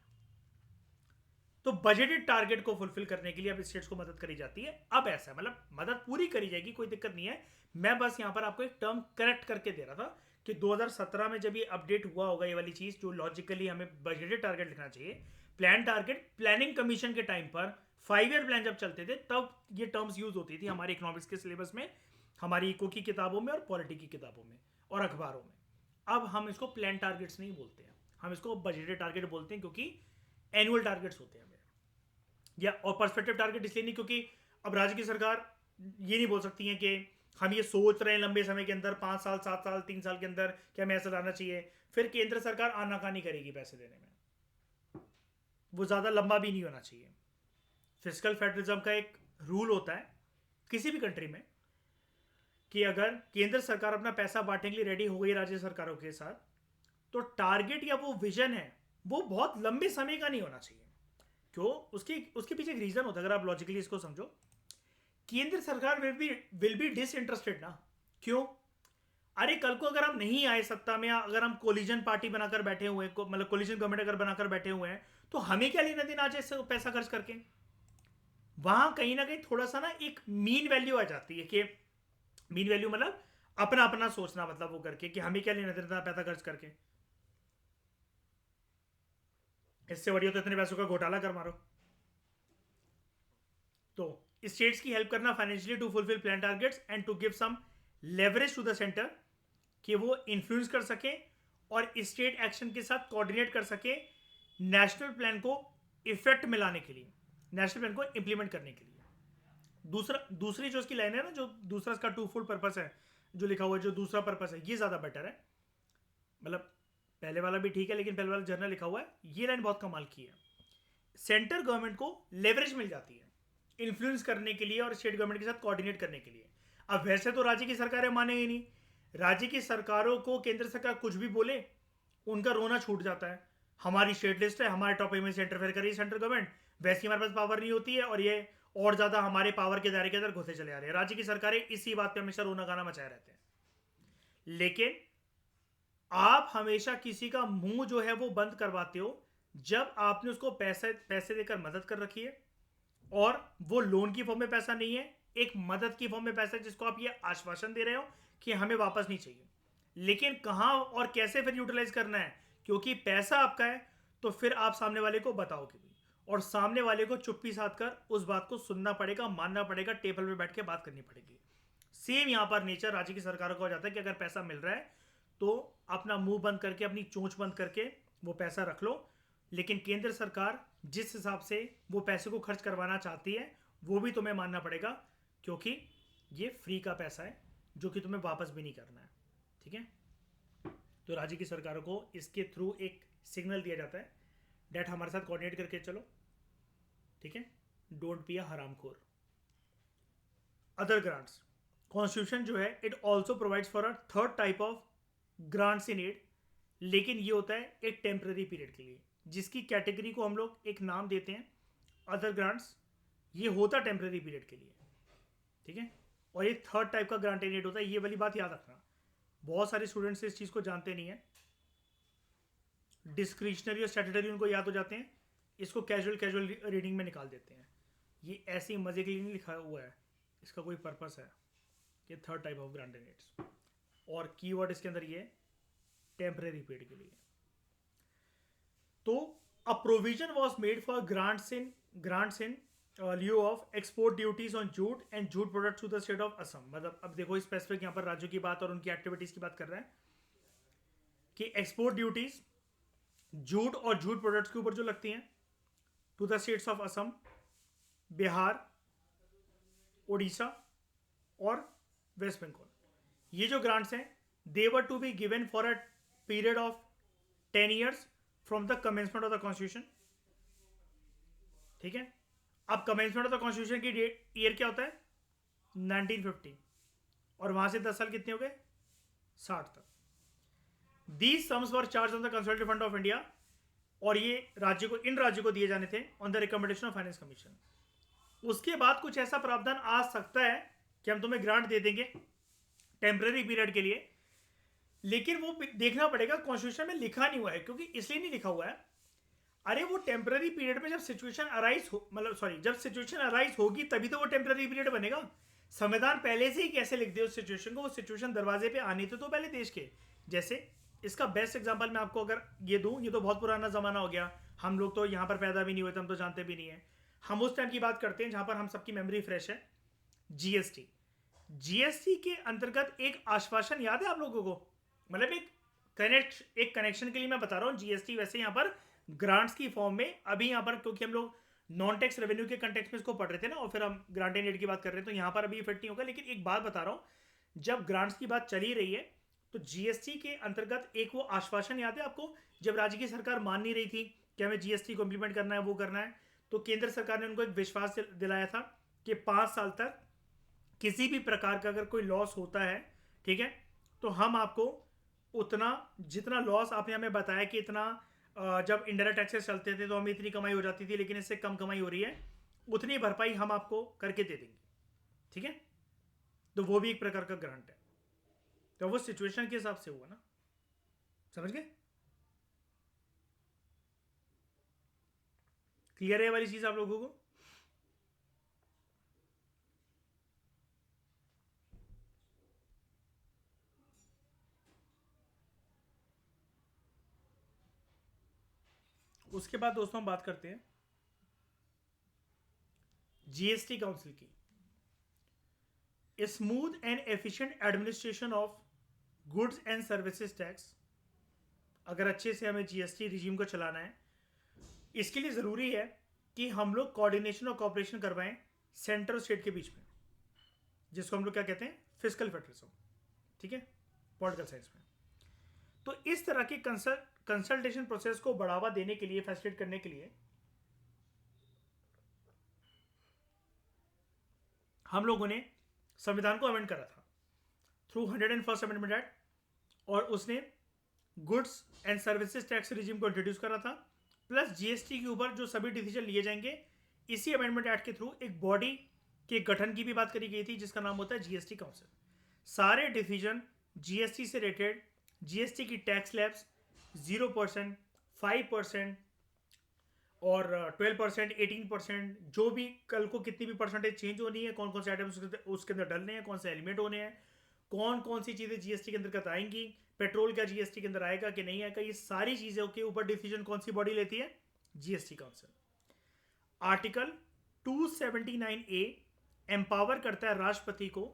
तो बजटेड टारगेट को फुलफिल करने के लिए अब स्टेट्स को मदद करी जाती है। अब ऐसा है, मतलब मदद पूरी करी जाएगी, कोई दिक्कत नहीं है। मैं बस यहां पर आपको एक टर्म करेक्ट करके दे रहा था कि 2017 में जब ये अपडेट हुआ होगा, ये वाली चीज जो लॉजिकली हमें बजटेड टारगेट लिखना चाहिए, प्लान टारगेट प्लानिंग कमीशन के टाइम पर 5 ईयर प्लान जब चलते थे तब ये टर्म्स यूज होती थी हमारे इकोनॉमिक्स के सिलेबस में, हमारी इको की किताबों में और पॉलिटी की किताबों में और अखबारों में। अब हम इसको प्लान टारगेट्स नहीं बोलते हैं, हम इसको बजटेड टारगेट बोलते हैं, क्योंकि एनुअल टारगेट्स होते हैं मेरे, या और पर्सपेक्टिव टारगेट इसलिए नहीं क्योंकि अब राज्य की सरकार ये नहीं बोल सकती है कि हम ये सोच रहे हैं लंबे समय के अंदर 5 साल 7 साल 3 साल के अंदर कि हमें ऐसा लाना चाहिए, फिर केंद्र सरकार आनाकानी करेगी पैसे देने में। वो ज़्यादा लंबा भी नहीं होना चाहिए। फिजिकल फेडरलिज्म का एक रूल होता है किसी भी कंट्री में कि अगर केंद्र सरकार अपना पैसा बांटने के लिए रेडी हो गई राज्य सरकारों के साथ, तो टारगेट या वो विजन है वो बहुत लंबे समय का नहीं होना चाहिए। क्यों? उसके पीछे एक रीजन होता है, अगर आप लॉजिकली इसको समझो। केंद्र सरकार विल बी डिसइंटरेस्टेड ना। क्यों? अरे कल को अगर हम नहीं आए सत्ता में, अगर हम कोलिजन पार्टी बनाकर बैठे हुए हैं, मतलब कोलिजन गवर्नमेंट अगर बनाकर बैठे हुए हैं, तो हमें क्या लेना देना आज इससे पैसा खर्च करके। वहां कहीं ना कहीं थोड़ा सा ना एक मीन वैल्यू आ जाती है कि मीन वैल्यू मतलब अपना अपना सोचना, मतलब वो करके कि हमें क्या लेना देना पैसा खर्च करके, इससे बढ़िया तो इतने पैसों का घोटाला कर मारो। तो स्टेट्स की हेल्प करना financially to fulfil plan targets and to give some leverage to the centre कि वो इन्फ्लुएंस कर सके और स्टेट एक्शन के साथ कोऑर्डिनेट कर सके नेशनल प्लान को इफेक्ट में लाने के लिए, नेशनल प्लान को इंप्लीमेंट करने के लिए। दूसरी जो उसकी लाइन है ना, जो दूसरा इसका टू फुल पर्पस है जो लिखा हुआ है, जो दूसरा पर्पस है, ये ज्यादा बेटर है। मतलब पहले वाला भी ठीक है, लेकिन पहले वाला जर्नल लिखा हुआ है, ये लाइन बहुत कमाल की है। सेंट्रल गवर्नमेंट को लेवरेज मिल जाती है इन्फ्लुएंस करने के लिए और स्टेट गवर्नमेंट के साथ कोऑर्डिनेट करने के लिए। अब वैसे तो राज्य की सरकारें मानेंगी नहीं, राज्य की सरकारों को केंद्र सरकार कुछ भी बोले उनका रोना छूट जाता है। हमारी स्टेट लिस्ट है, हमारे टॉपिक में से इंटरफेयर करिए सेंट्रल गवर्नमेंट, वैसी हमारे पास पावर नहीं होती है और ये और ज्यादा हमारे पावर के दायरे के अंदर घुसे चले आ रहे हैं। राज्य की सरकारें इसी बात पे हमेशा रोना गाना मचाए रहते हैं। लेकिन आप हमेशा किसी का मुंह जो है वो बंद करवाते हो जब आपने उसको पैसे पैसे देकर मदद कर रखी है, और वो लोन की फॉर्म में पैसा नहीं है, एक मदद की फॉर्म में पैसा है जिसको आप ये आश्वासन दे रहे हो कि हमें वापस नहीं चाहिए। लेकिन कहां और कैसे फिर यूटिलाइज करना है, क्योंकि पैसा आपका है, तो फिर आप सामने वाले को बताओगे भी, और सामने वाले को चुप्पी साध कर उस बात को सुनना पड़ेगा, मानना पड़ेगा, टेबल पे बैठ के बात करनी पड़ेगी। सेम यहां पर नेचर राज्य की सरकारों का हो जाता है कि अगर पैसा मिल रहा है तो अपना मुंह बंद करके, अपनी चोंच बंद करके वो पैसा रख लो। लेकिन केंद्र सरकार जिस हिसाब से वो पैसे को खर्च करवाना चाहती है वो भी तुम्हें मानना पड़ेगा, क्योंकि ये फ्री का पैसा है जो कि तुम्हें वापस भी नहीं करना है। ठीक है? तो राज्य की सरकारों को इसके थ्रू एक सिग्नल दिया जाता है डेट हमारे साथ कोऑर्डिनेट करके चलो। ठीक है? डोंट बी अ हरामखोर। अदर ग्रांट्स, कॉन्स्टिट्यूशन जो है it also provides for a third type of grants in aid, लेकिन ये होता है एक टेम्पररी पीरियड के लिए, जिसकी कैटेगरी को हम लोग एक नाम देते हैं अदर ग्रांट्स। ये होता टेम्पररी पीरियड के लिए। ठीक है? और ये थर्ड टाइप का ग्रांट इन एड होता है, ये वाली बात याद रखना। बहुत सारे स्टूडेंट्स इस चीज को जानते नहीं है। डिस्क्रिशनरी और स्टैट्यूटरी उनको याद हो जाते हैं, इसको कैजुअल कैजुअल रीडिंग में निकाल देते हैं। ये ऐसे मजे के लिए नहीं लिखा हुआ है, इसका कोई पर्पस है कि third type of grant in aids, और कीवर्ड इसके अंदर ये टेम्पररी पीरियड के लिए। तो a provision was made for grants in lieu of export duties on jute and jute products to the state of Assam. मतलब अब देखो स्पेसिफिक यहां पर राज्यों की बात और उनकी एक्टिविटीज की बात कर रहे हैं कि एक्सपोर्ट ड्यूटीज जूट और जूट प्रोडक्ट्स के ऊपर जो लगती हैं to the states of Assam, Bihar, Orissa और वेस्ट बंगाल, ये जो ग्रांट्स हैं they were to be given for a period of 10 years from the commencement of the constitution. ठीक है? अब कमेंसमेंट ऑफ द कॉन्स्टिट्यूशन की ईयर क्या होता है? 1950, और वहां से 10 साल कितने हो गए? 60 तक। These sums were charge on the consolidated fund of India, और ये इन राज्यों को दिए जाने थे on the recommendation of finance commission. उसके बाद कुछ ऐसा प्रावधान आ सकता है कि हम तुम्हें ग्रांट दे देंगे टेम्पररी पीरियड के लिए, लेकिन वो देखना पड़ेगा, कॉन्स्टिट्यूशन में लिखा नहीं हुआ है। क्योंकि इसलिए नहीं लिखा हुआ है, अरे वो टेम्पररी पीरियड में जब सिचुएशन अराइज हो, मतलब सॉरी, जब सिचुएशन अराइज होगी तभी तो वो टेम्पररी पीरियड बनेगा। संविधान पहले से ही कैसे लिख दे उस सिचुएशन को, वो सिचुएशन दरवाजे पे आनी तो पहले देश के। जैसे इसका बेस्ट एग्जांपल मैं आपको अगर ये दूं, ये तो बहुत पुराना जमाना हो गया, हम लोग तो यहाँ पर पैदा भी नहीं हुए थे, हम तो जानते भी नहीं है। हम उस टाइम की बात करते हैं जहां पर हम सबकी मेमोरी फ्रेश है। जीएसटी, जीएसटी के अंतर्गत एक आश्वासन याद है आप लोगों को? मतलब एक कनेक्शन के लिए मैं बता रहा हूँ, जीएसटी वैसे यहाँ पर ग्रांट्स की फॉर्म में, अभी यहाँ पर क्योंकि हम लोग नॉन टैक्स रेवेन्यू के कंटेक्स्ट में इसको पढ़ रहे थे ना, और फिर हम ग्रांट एंड एड की बात कर रहे हैं, तो यहाँ पर अभी इफेक्ट नहीं होगा। लेकिन एक बात बता रहा हूँ, जब ग्रांट्स की बात चली रही है तो जीएसटी के अंतर्गत एक वो आश्वासन याद है आपको, जब राज्य की सरकार मान नहीं रही थी कि हमें जीएसटी को इंप्लीमेंट करना है, वो करना है, तो केंद्र सरकार ने उनको एक विश्वास दिलाया था कि 5 साल तक किसी भी प्रकार का अगर कोई लॉस होता है, ठीक है, तो हम आपको उतना, जितना लॉस आपने हमें बताया कि इतना, जब इंडायरेक्ट टैक्सेस चलते थे तो हमें इतनी कमाई हो जाती थी, लेकिन इससे कम कमाई हो रही है, उतनी भरपाई हम आपको करके दे देंगे। ठीक है, तो वो भी एक प्रकार का ग्रांट है। तो वो सिचुएशन के हिसाब से हुआ ना, समझ गए? क्लियर है ये वाली चीज आप लोगों को? उसके बाद दोस्तों हम बात करते हैं जीएसटी काउंसिल की। Smooth and efficient administration of goods and services tax. अगर अच्छे से हमें जीएसटी रिजीम को चलाना है, इसके लिए ज़रूरी है कि हम लोग कोऑर्डिनेशन और कॉपरेशन करवाएं सेंटर और स्टेट के बीच में, जिसको हम लोग क्या कहते हैं, फिस्कल फेडरलिज्म। ठीक है, पॉलिटिकल साइंस में। तो इस तरह के कंसल्टेशन प्रोसेस को बढ़ावा देने के लिए, फैसिलिटेट करने के लिए, हम लोगों ने संविधान को अमेंड करा था थ्रू 101st अमेंडमेंट एक्ट, और उसने goods and services tax regime को इंट्रोड्यूस करा था। प्लस जीएसटी के ऊपर जो सभी डिसीजन लिए जाएंगे, इसी अमेंडमेंट एक्ट के थ्रू एक बॉडी के गठन की भी बात करी गई थी, जिसका नाम होता है जीएसटी काउंसिल। सारे डिसीजन जीएसटी से रिलेटेड, जीएसटी की टैक्स स्लैब्स 0%, 5% और 12%, 18%, जो भी कल को कितनी भी परसेंटेज चेंज होनी है, कौन कौन से आइटम्स उसके अंदर डलने हैं, कौन से एलिमेंट होने हैं, कौन कौन सी चीज़ें जीएसटी के अंतर्गत आएंगी, पेट्रोल क्या जीएसटी के अंदर आएगा कि नहीं आएगा, ये सारी चीज़ों के ऊपर डिसीजन कौन सी बॉडी लेती है? GST council. Article 279A empower करता है राष्ट्रपति को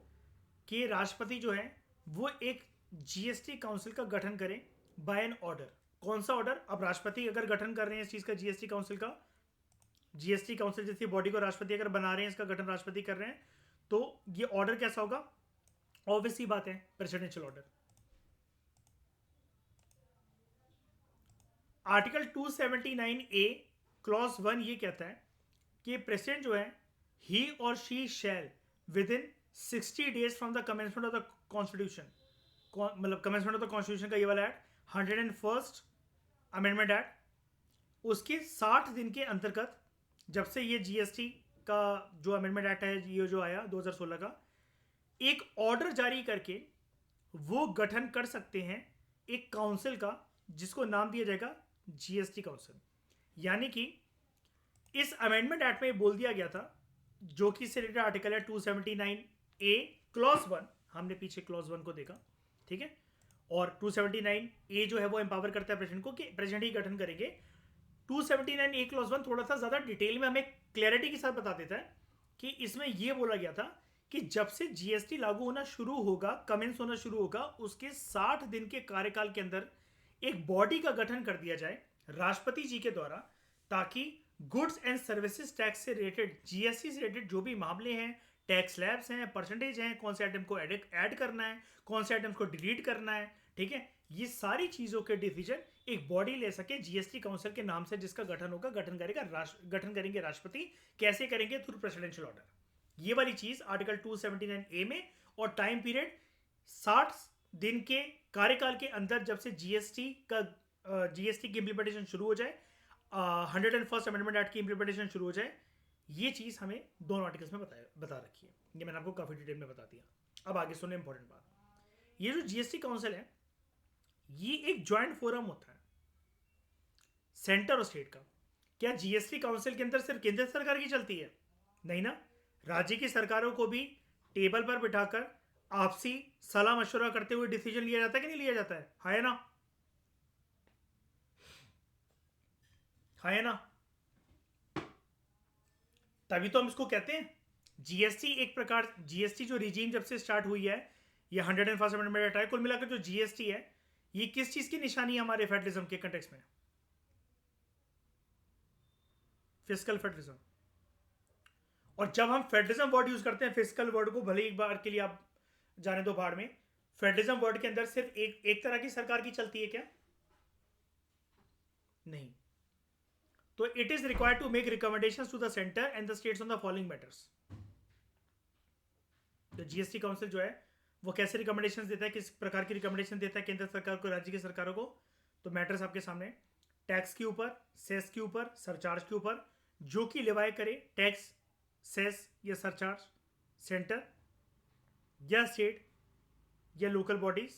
कि राष्ट्रपति जो है वो एक जीएसटी काउंसिल का गठन करें बाय एन ऑर्डर। कौन सा ऑर्डर? अब राष्ट्रपति अगर गठन कर रहे हैं इस चीज का, जीएसटी काउंसिल का, जीएसटी काउंसिल जैसी बॉडी को राष्ट्रपति अगर बना रहे हैं, इसका गठन राष्ट्रपति कर रहे हैं, तो ये ऑर्डर कैसा होगा? ऑब्वियस सी बात है, presidential order. Article 279A clause 1 ये कहता है कि प्रेसिडेंट जो है, ही और she shall within 60 days from the commencement of the constitution, मतलब कमेंसमेंट ऑफ द कॉन्स्टिट्यूशन का ये वाला एक्ट 101st अमेंडमेंट एक्ट, उसके 60 दिन के अंतर्गत, जब से ये जीएसटी का जो अमेंडमेंट एक्ट है ये जो आया 2016 का, एक ऑर्डर जारी करके वो गठन कर सकते हैं एक काउंसिल का, जिसको नाम दिया जाएगा जीएसटी काउंसिल। यानी कि इस अमेंडमेंट एक्ट में बोल दिया गया था, जो कि से रिलेटेड आर्टिकल है 279A क्लॉज 1, हमने पीछे क्लॉज 1 को देखा, ठीक है, और 279A जो है वो एम्पावर करता है प्रेसिडेंट को कि प्रेसिडेंट ही गठन करेंगे। 279A क्लॉज 1 थोड़ा सा ज़्यादा डिटेल में हमें क्लैरिटी के साथ बता देता है कि इसमें यह बोला गया था कि जब से जीएसटी लागू होना शुरू होगा, कमेंस होना शुरू होगा, उसके 60 दिन के कार्यकाल के अंदर एक बॉडी का गठन कर दिया जाए राष्ट्रपति जी के द्वारा, ताकि गुड्स एंड सर्विसेज टैक्स से रिलेटेड, जीएसटी से रिलेटेड जो भी मामले हैं, टैक्स स्लैब्स हैं, परसेंटेज हैं, कौन से आइटम को ऐड करना है, कौन से आइटम्स को डिलीट करना है, ठीक है, ये सारी चीजों के डिसीजन एक बॉडी ले सके जीएसटी काउंसिल के नाम से, जिसका गठन होगा, गठन करेंगे राष्ट्रपति। कैसे करेंगे? Through presidential order. ये वाली चीज आर्टिकल 279A में, और टाइम पीरियड 60 दिन के कार्यकाल के अंदर, जब से जीएसटी की इंप्लीमेंटेशन शुरू हो जाए, 101st अमेंडमेंट एक्ट की इंप्लीमेंटेशन शुरू हो जाए, ये चीज हमें दोनों आर्टिकल्स में बता रखी है। ये मैंने आपको काफी डिटेल में बता दिया। अब आगे सुने इंपॉर्टेंट बात, ये जो जीएसटी काउंसिल है, ये एक ज्वाइंट फोरम होता है सेंटर और स्टेट का। क्या जीएसटी काउंसिल के अंदर सिर्फ केंद्र सरकार की चलती है? नहीं ना, राज्य की सरकारों को भी टेबल पर बिठाकर आपसी सलाह मशवरा करते हुए डिसीजन लिया जाता है कि नहीं लिया जाता है? हाँ है ना? हाँ है ना? तभी तो हम इसको कहते हैं जीएसटी। एक प्रकार जीएसटी जो रिजीम जब से स्टार्ट हुई है, ये 101st अमेंडमेंट है, कुल मिलाकर जो जीएसटी है ये किस चीज की निशानी है हमारे फेडरलिज्म के कंटेक्स्ट में? Physical federalism. और जब हम फेडरलिज्म वर्ड यूज करते हैं, फिजिकल वर्ड को भले एक बार के लिए आप जाने दो भाड़ में, फेडरलिज्म वर्ड के अंदर सिर्फ एक तरह की सरकार की चलती है क्या? नहीं। तो it is required to make recommendations to the centre and the states on the following matters. तो जीएसटी काउंसिल जो है वो कैसे रिकमेंडेशंस देता है, किस प्रकार की रिकमेंडेशन देता है केंद्र सरकार को, राज्य की सरकारों को? तो मैटर्स आपके सामने, टैक्स के ऊपर, सेस के ऊपर, सरचार्ज के ऊपर, जो कि लिवाय करे टैक्स, सेस या सरचार्ज सेंटर या स्टेट या लोकल बॉडीज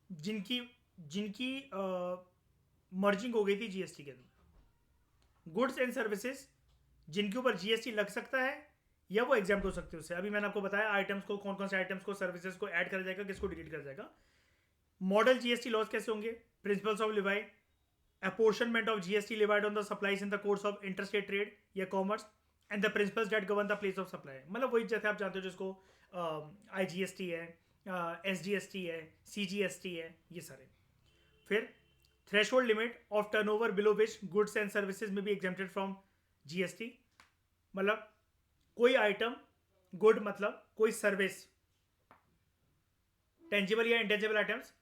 जिनकी जिनकी मर्जिंग हो गई थी जीएसटी के अंदर। गुड्स एंड सर्विसेज जिनके ऊपर जीएसटी लग सकता है या वो एग्जाम्प्ट हो सकते हैं उससे। अभी मैंने आपको बताया आइटम्स को, कौन कौन से आइटम्स को, सर्विसेज को ऐड करा जाएगा, किसको डिलीट करा जाएगा। मॉडल जीएसटी लॉज कैसे होंगे? Principles of levy, apportionment of GST levied on the supplies in the course of interstate trade या commerce and the principles that govern the place of supply. मतलब वही जैसे आप जानते हो जिसको आईजीएसटी है, एसजीएसटी है, सीजीएसटी है, ये सारे। फिर threshold limit of turnover below which goods and services में बी एग्जेम्प्टेड फ्रॉम जीएसटी। मतलब कोई आइटम, गुड मतलब कोई सर्विस, टेंजिबल या इंटेंजिबल आइटम्स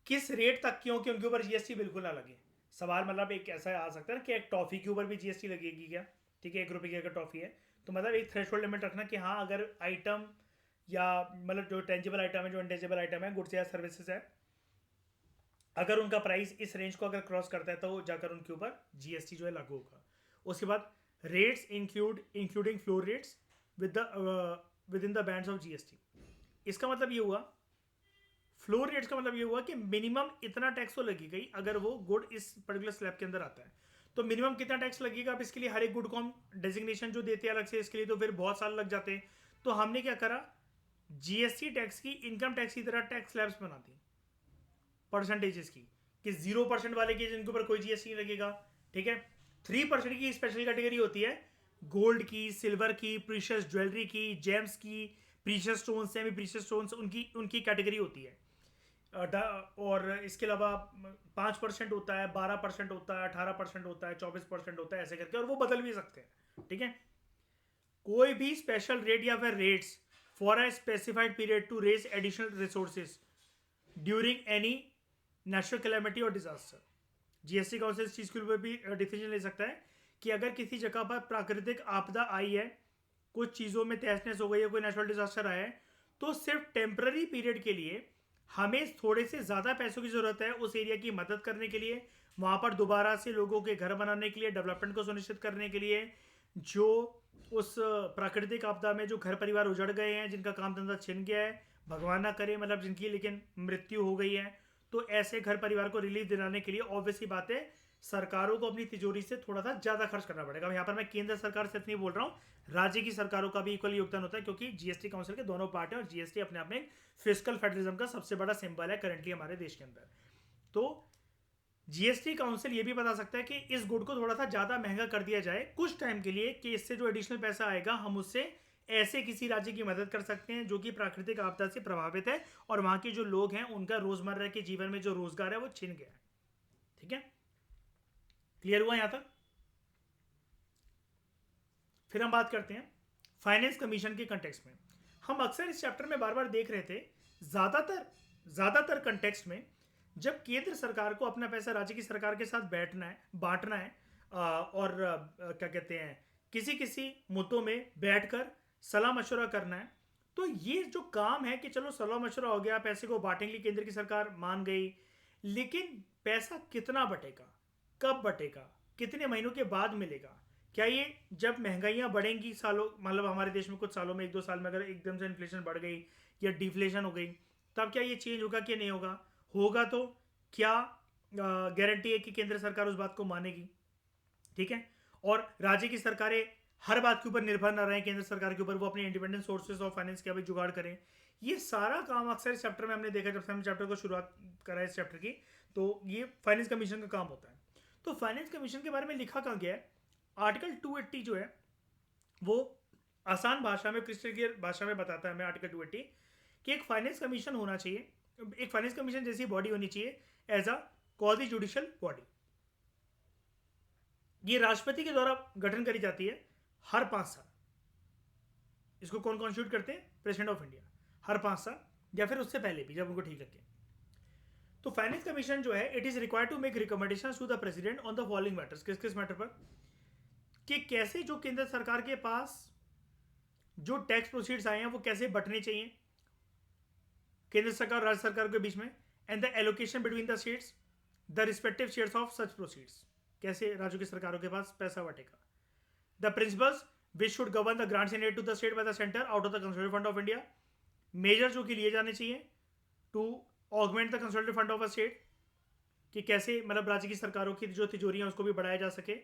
किस रेट तक की हो कि उनके ऊपर जीएसटी बिल्कुल ना लगे। सवाल मतलब एक ऐसा आ सकता है कि एक टॉफी के ऊपर भी जीएसटी लगेगी क्या? ठीक है, 1 रुपये की अगर टॉफी है तो मतलब एक थ्रेशोल्ड लिमिट रखना कि हाँ अगर आइटम या मतलब जो टेंजिबल आइटम है, जो इंटेंजिबल आइटम है, गुड्स या सर्विसेज है, अगर उनका प्राइस इस रेंज को अगर क्रॉस करता है तो जाकर उनके ऊपर जीएसटी जो है लागू होगा। उसके बाद rates including floor rates with in the bands of GST. इसका मतलब ये हुआ, फ्लोर रेट्स का मतलब ये हुआ कि मिनिमम इतना टैक्स तो लगेगा ही अगर वो गुड इस पर्टिकुलर स्लैब के अंदर आता है। तो मिनिमम कितना टैक्स लगेगा? अब इसके लिए हर एक गुड को हम डेजिग्नेशन जो देते हैं अलग से, इसके लिए तो फिर बहुत साल लग जाते हैं। तो हमने क्या करा, जीएसटी टैक्स की इनकम टैक्स की तरह टैक्स स्लैब्स बना दी परसेंटेजेस की, कि 0% वाले की जिनके ऊपर कोई जीएसटी नहीं लगेगा। ठीक है, 3% की स्पेशल कैटेगरी होती है, गोल्ड की, सिल्वर की, प्रीशियस ज्वेलरी की, जेम्स की, precious stones, semi precious stones, उनकी उनकी कैटेगरी होती है। और इसके अलावा 5% होता है, 12% होता है, 18% होता है, 24% होता है, ऐसे करके, और वो बदल भी सकते हैं। ठीक है, कोई भी स्पेशल रेट या फिर rates for a specified period to raise additional resources during any natural calamity और डिजास्टर। जीएसटी काउंसिल इस चीज के ऊपर भी डिसीजन ले सकता है कि अगर किसी जगह पर प्राकृतिक आपदा आई है, कुछ चीज़ों में तहस नहस हो गई है, कोई नेचुरल डिजास्टर आया है, तो सिर्फ टेम्पररी पीरियड के लिए हमें थोड़े से ज़्यादा पैसों की ज़रूरत है उस एरिया की मदद करने के लिए, वहाँ पर दोबारा से लोगों के घर बनाने के लिए, डेवलपमेंट को सुनिश्चित करने के लिए। जो उस प्राकृतिक आपदा में जो घर परिवार उजड़ गए हैं, जिनका काम धंधा छिन गया है, भगवान ना करे मतलब जिनकी लेकिन मृत्यु हो गई है, तो ऐसे घर परिवार को रिलीफ दिलाने के लिए ऑब्वियस ही बात है सरकारों को अपनी तिजोरी से थोड़ा सा ज़्यादा खर्च करना पड़ेगा। यहाँ पर मैं केंद्र सरकार सिर्फ नहीं बोल रहा हूँ, राज्य की सरकारों का भी इक्वल योगदान होता है, क्योंकि जीएसटी काउंसिल के दोनों पार्ट हैं और जीएसटी अपने आप में फिजिकल फेडरलिज्म का सबसे बड़ा सिंबल है करेंटली हमारे देश के अंदर। तो जीएसटी काउंसिल ये भी बता सकता है कि इस गुड को थोड़ा सा ज़्यादा महंगा कर दिया जाए कुछ टाइम के लिए, कि इससे जो एडिशनल पैसा आएगा हम उससे ऐसे किसी राज्य की मदद कर सकते हैं जो कि प्राकृतिक आपदा से प्रभावित है और वहाँ के जो लोग हैं उनका रोजमर्रा के जीवन में जो रोजगार है वो छिन गया है। ठीक है, क्लियर हुआ यहां तक? फिर हम बात करते हैं फाइनेंस कमीशन के कंटेक्स्ट में। हम अक्सर इस चैप्टर में बार बार देख रहे थे, ज्यादातर कंटेक्स्ट में जब केंद्र सरकार को अपना पैसा राज्य की सरकार के साथ बैठना है, बांटना है, और क्या कहते हैं, किसी किसी मुद्दों में बैठकर सलाह मशवरा करना है, तो ये जो काम है कि चलो सलाह मशवरा हो गया, पैसे को बांटेंगे, केंद्र की सरकार मान गई, लेकिन पैसा कितना बटेगा, कब बटेगा, कितने महीनों के बाद मिलेगा? क्या ये जब महंगाइयां बढ़ेंगी सालों, मतलब हमारे देश में कुछ सालों में 1-2 साल में अगर एकदम से इन्फ्लेशन बढ़ गई या डिफ्लेशन हो गई, तब क्या ये चेंज होगा कि नहीं होगा? होगा तो क्या गारंटी है कि केंद्र सरकार उस बात को मानेगी? ठीक है, और राज्य की सरकारें हर बात के ऊपर निर्भर न रहें केंद्र सरकार के ऊपर, वो अपने इंडिपेंडेंट सोर्सेज ऑफ फाइनेंस का भी जुगाड़ करें। ये सारा काम अक्सर इस चैप्टर में हमने देखा, जब से हमने चैप्टर को शुरुआत करा इस चैप्टर की, तो ये फाइनेंस कमीशन का काम होता है। तो फाइनेंस कमीशन के बारे में लिखा कहाँ गया है? आर्टिकल 280 जो है वो आसान भाषा में, क्रिस्टल क्लियर भाषा में बताता है हमें आर्टिकल 280 कि एक फाइनेंस कमीशन होना चाहिए, एक फाइनेंस कमीशन जैसी बॉडी होनी चाहिए as a quasi judicial body. ये राष्ट्रपति के द्वारा गठन करी जाती है हर 5 साल। इसको कौन कॉन्स्टिट्यूट करते हैं? प्रेसिडेंट ऑफ इंडिया, हर 5 साल या फिर उससे पहले भी जब उनको ठीक लगे। तो फाइनेंस कमीशन जो है, it is required to make recommendation to the president on the following matters. किस किस मैटर पर? कि कैसे जो केंद्र सरकार के पास जो टैक्स प्रोसीड्स आए हैं वो कैसे बंटने चाहिए केंद्र सरकार और राज्य सरकार के बीच में, and the allocation between the states, the respective shares of such proceeds, कैसे राज्यों की सरकारों के पास पैसा बटेगा। The principles which should govern the grants in aid to the state by the centre out of the consolidated fund of India, measure जो कि लिए जाने चाहिए to augment the consolidated fund of a state, कि कैसे मतलब राज्य की सरकारों की जो तिजोरियां उसको भी बढ़ाया जा सके,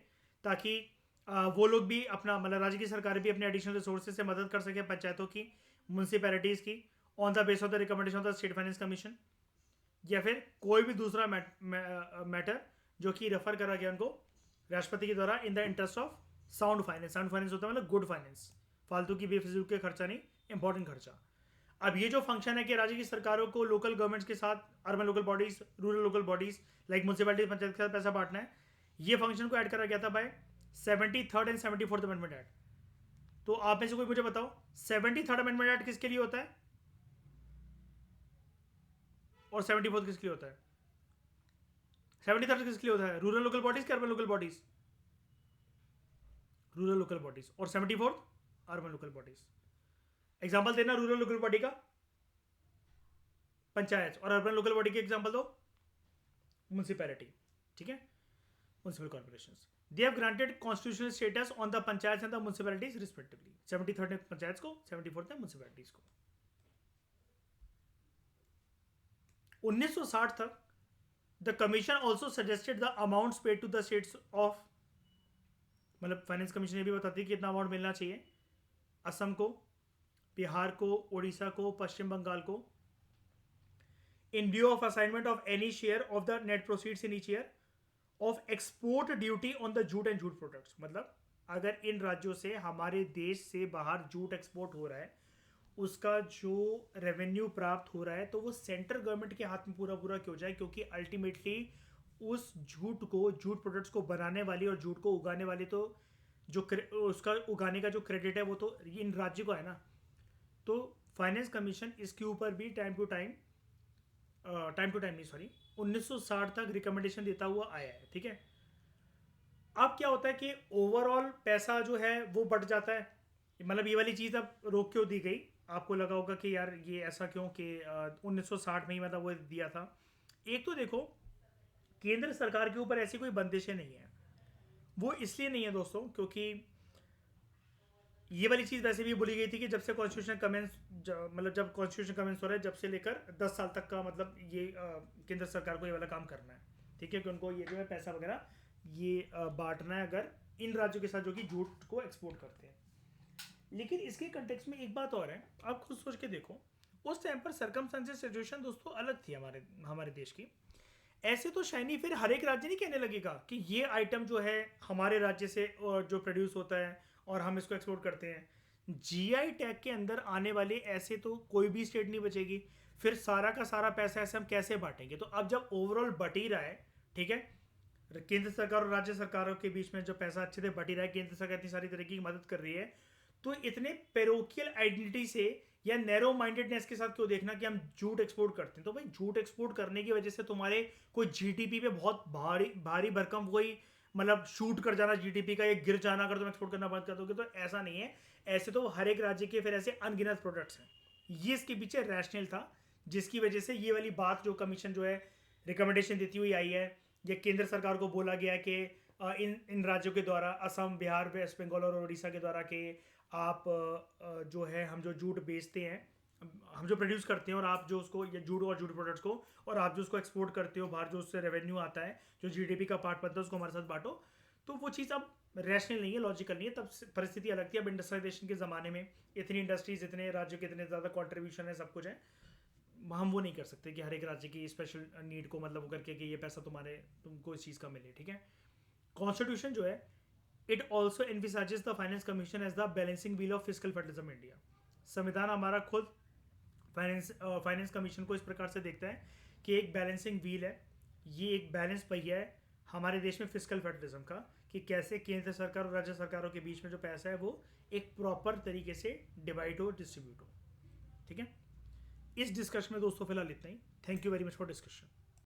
ताकि वो लोग भी अपना मतलब राज्य की सरकार भी अपने एडिशनल रिसोर्सेज से मदद कर सके पंचायतों की, म्यूनसिपैलिटीज की, on the base of the recommendation of the state finance commission. या फिर कोई भी दूसरा मैटर जो कि रेफर करा गया उनको राष्ट्रपति के द्वारा in the interest of sound finance. Sound finance होता है मतलब गुड फाइनेंस, फालतू की बेफिजूल के खर्चा नहीं, इंपॉर्टेंट खर्चा। अब ये जो फंक्शन है कि राज्य की सरकारों को लोकल गवर्नमेंट्स के साथ, urban local bodies, rural local bodies like municipality panchayat के साथ पैसा बांटना है, ये फंक्शन को ऐड करा गया था bye 73rd and 74th amendment act. तो आप में से कोई मुझे बताओ 73rd अमेंडमेंट एक्ट किसके लिए होता है और 74th किसके लिए होता है? 73rd किसके लिए होता है? रूरल लोकल बॉडीज के urban local bodies? Rural local bodies. और 74th urban local bodies. Example देना रूरल लोकल बॉडी का, पंचायत, और अर्बन लोकल बॉडी के एग्जाम्पल दो, म्यूनसिपैलिटी। ठीक है, municipal corporations. They have granted constitutional status on the panchayat and the municipalities respectively. 73rd ने पंचायत को, 74th ने म्यूनसिपैलिटीज को। 1960 तक the commission also suggested the amounts paid to the states of, मतलब फाइनेंस कमीशन ये भी बताती है कि इतना अमाउंट मिलना चाहिए असम को, बिहार को, उड़ीसा को, पश्चिम बंगाल को, इन view of assignment of any share of the net proceeds in each year of export duty on the jute and jute products. मतलब अगर इन राज्यों से हमारे देश से बाहर जूट एक्सपोर्ट हो रहा है, उसका जो रेवेन्यू प्राप्त हो रहा है तो वो सेंट्रल गवर्नमेंट के हाथ में पूरा पूरा क्यों जाए, क्योंकि अल्टीमेटली उस जूट को, जूट प्रोडक्ट्स को बनाने वाली और जूट को उगाने वाली, तो जो उसका उगाने का जो क्रेडिट है वो तो इन राज्यों को है ना। तो फाइनेंस कमीशन इसके ऊपर भी टाइम टू टाइम नहीं सॉरी 1960 तक रिकमेंडेशन देता हुआ आया है। ठीक है, अब क्या होता है कि ओवरऑल पैसा जो है वो बढ़ जाता है। मतलब ये वाली चीज़ अब रोक क्यों दी गई, आपको लगा होगा कि यार ये ऐसा क्यों कि 1960 में ही मतलब वो दिया था। एक तो देखो केंद्र सरकार के ऊपर ऐसी कोई बंदिशें नहीं है, वो इसलिए नहीं है दोस्तों क्योंकि ये वाली चीज़ वैसे भी बोली गई थी कि जब से कॉन्स्टिट्यूशन कमेंस, मतलब जब कॉन्स्टिट्यूशन कमेंस हो रहा है जब से लेकर 10 साल तक का, मतलब ये केंद्र सरकार को ये वाला काम करना है। ठीक है, कि उनको ये जो है पैसा वगैरह ये बांटना है अगर इन राज्यों के साथ जो कि जूट को एक्सपोर्ट करते हैं। लेकिन इसके कंटेक्स्ट में एक बात और है, आप खुद सोच के देखो, उस टाइम पर सर्कमस्टेंसेस सिचुएशन दोस्तों अलग थी हमारे देश की। ऐसे तो शायनी फिर हर एक राज्य नहीं कहने लगेगा कि ये आइटम जो है हमारे राज्य से जो प्रोड्यूस होता है और हम इसको एक्सपोर्ट करते हैं। जीआई टैग के अंदर आने वाले ऐसे तो कोई भी स्टेट नहीं बचेगी, फिर सारा का सारा पैसा ऐसे हम कैसे बांटेंगे? तो अब जब ओवरऑल बट ही रहा है, ठीक है, केंद्र सरकार और राज्य सरकारों के बीच में जो पैसा अच्छे से बट ही रहा है, केंद्र सरकार इतनी सारी तरीके की मदद कर रही है, तो इतने पेरोकियल आइडेंटिटी से या नैरो माइंडेडनेस के साथ क्यों देखना कि हम जूट एक्सपोर्ट करते हैं? तो भाई जूट एक्सपोर्ट करने की वजह से तुम्हारे कोई जीडीपी पे बहुत भारी भरकम कोई मतलब शूट कर जाना जीडीपी का, या गिर जाना अगर तुम एक्सपोर्ट करना बंद कर दोगे, तो ऐसा नहीं है। ऐसे तो हर एक राज्य के फिर ऐसे अनगिनत प्रोडक्ट्स हैं। ये इसके पीछे रैशनल था, जिसकी वजह से ये वाली बात जो कमीशन जो है रिकमेंडेशन देती हुई आई है, या केंद्र सरकार को बोला गया कि इन राज्यों के द्वारा, असम, बिहार, वेस्ट बंगाल और उड़ीसा के द्वारा कि आप जो है हम जो जूट बेचते हैं, हम जो प्रोड्यूस करते हैं और आप जो उसको, या जूट और जूट प्रोडक्ट्स को, और आप जो उसको एक्सपोर्ट करते हो बाहर, जो उससे रेवेन्यू आता है, जो जीडीपी का पार्ट बनता है, उसको हमारे साथ बांटो। तो वो चीज़ अब रैशनल नहीं है, लॉजिकल नहीं है। तब परिस्थिति अलग थी। अब इंडस्ट्रियलाइजेशन के ज़माने में इतनी इंडस्ट्रीज, इतने राज्यों के इतने ज़्यादा कॉन्ट्रीब्यूशन है, सब कुछ है, हम वो नहीं कर सकते कि हर एक राज्य की स्पेशल नीड को मतलब वो करके कि ये पैसा तुमको इस चीज़ का मिले, ठीक है। कॉन्स्टिट्यूशन जो है, it also envisages the finance commission as the balancing wheel of physical federalism India. संविधान हमारा खुद फाइनेंस कमीशन को इस प्रकार से देखता है कि एक बैलेंसिंग व्हील है, ये एक बैलेंस पहिया है हमारे देश में फिजिकल फेडरलिज्म का, कि कैसे केंद्र सरकार और राज्य सरकारों के बीच में जो पैसा है वो एक प्रॉपर तरीके से डिवाइड हो, डिस्ट्रीब्यूट हो, ठीक है। इस डिस्कशन में दोस्तों फिलहाल इतना ही। Thank you very much for discussion.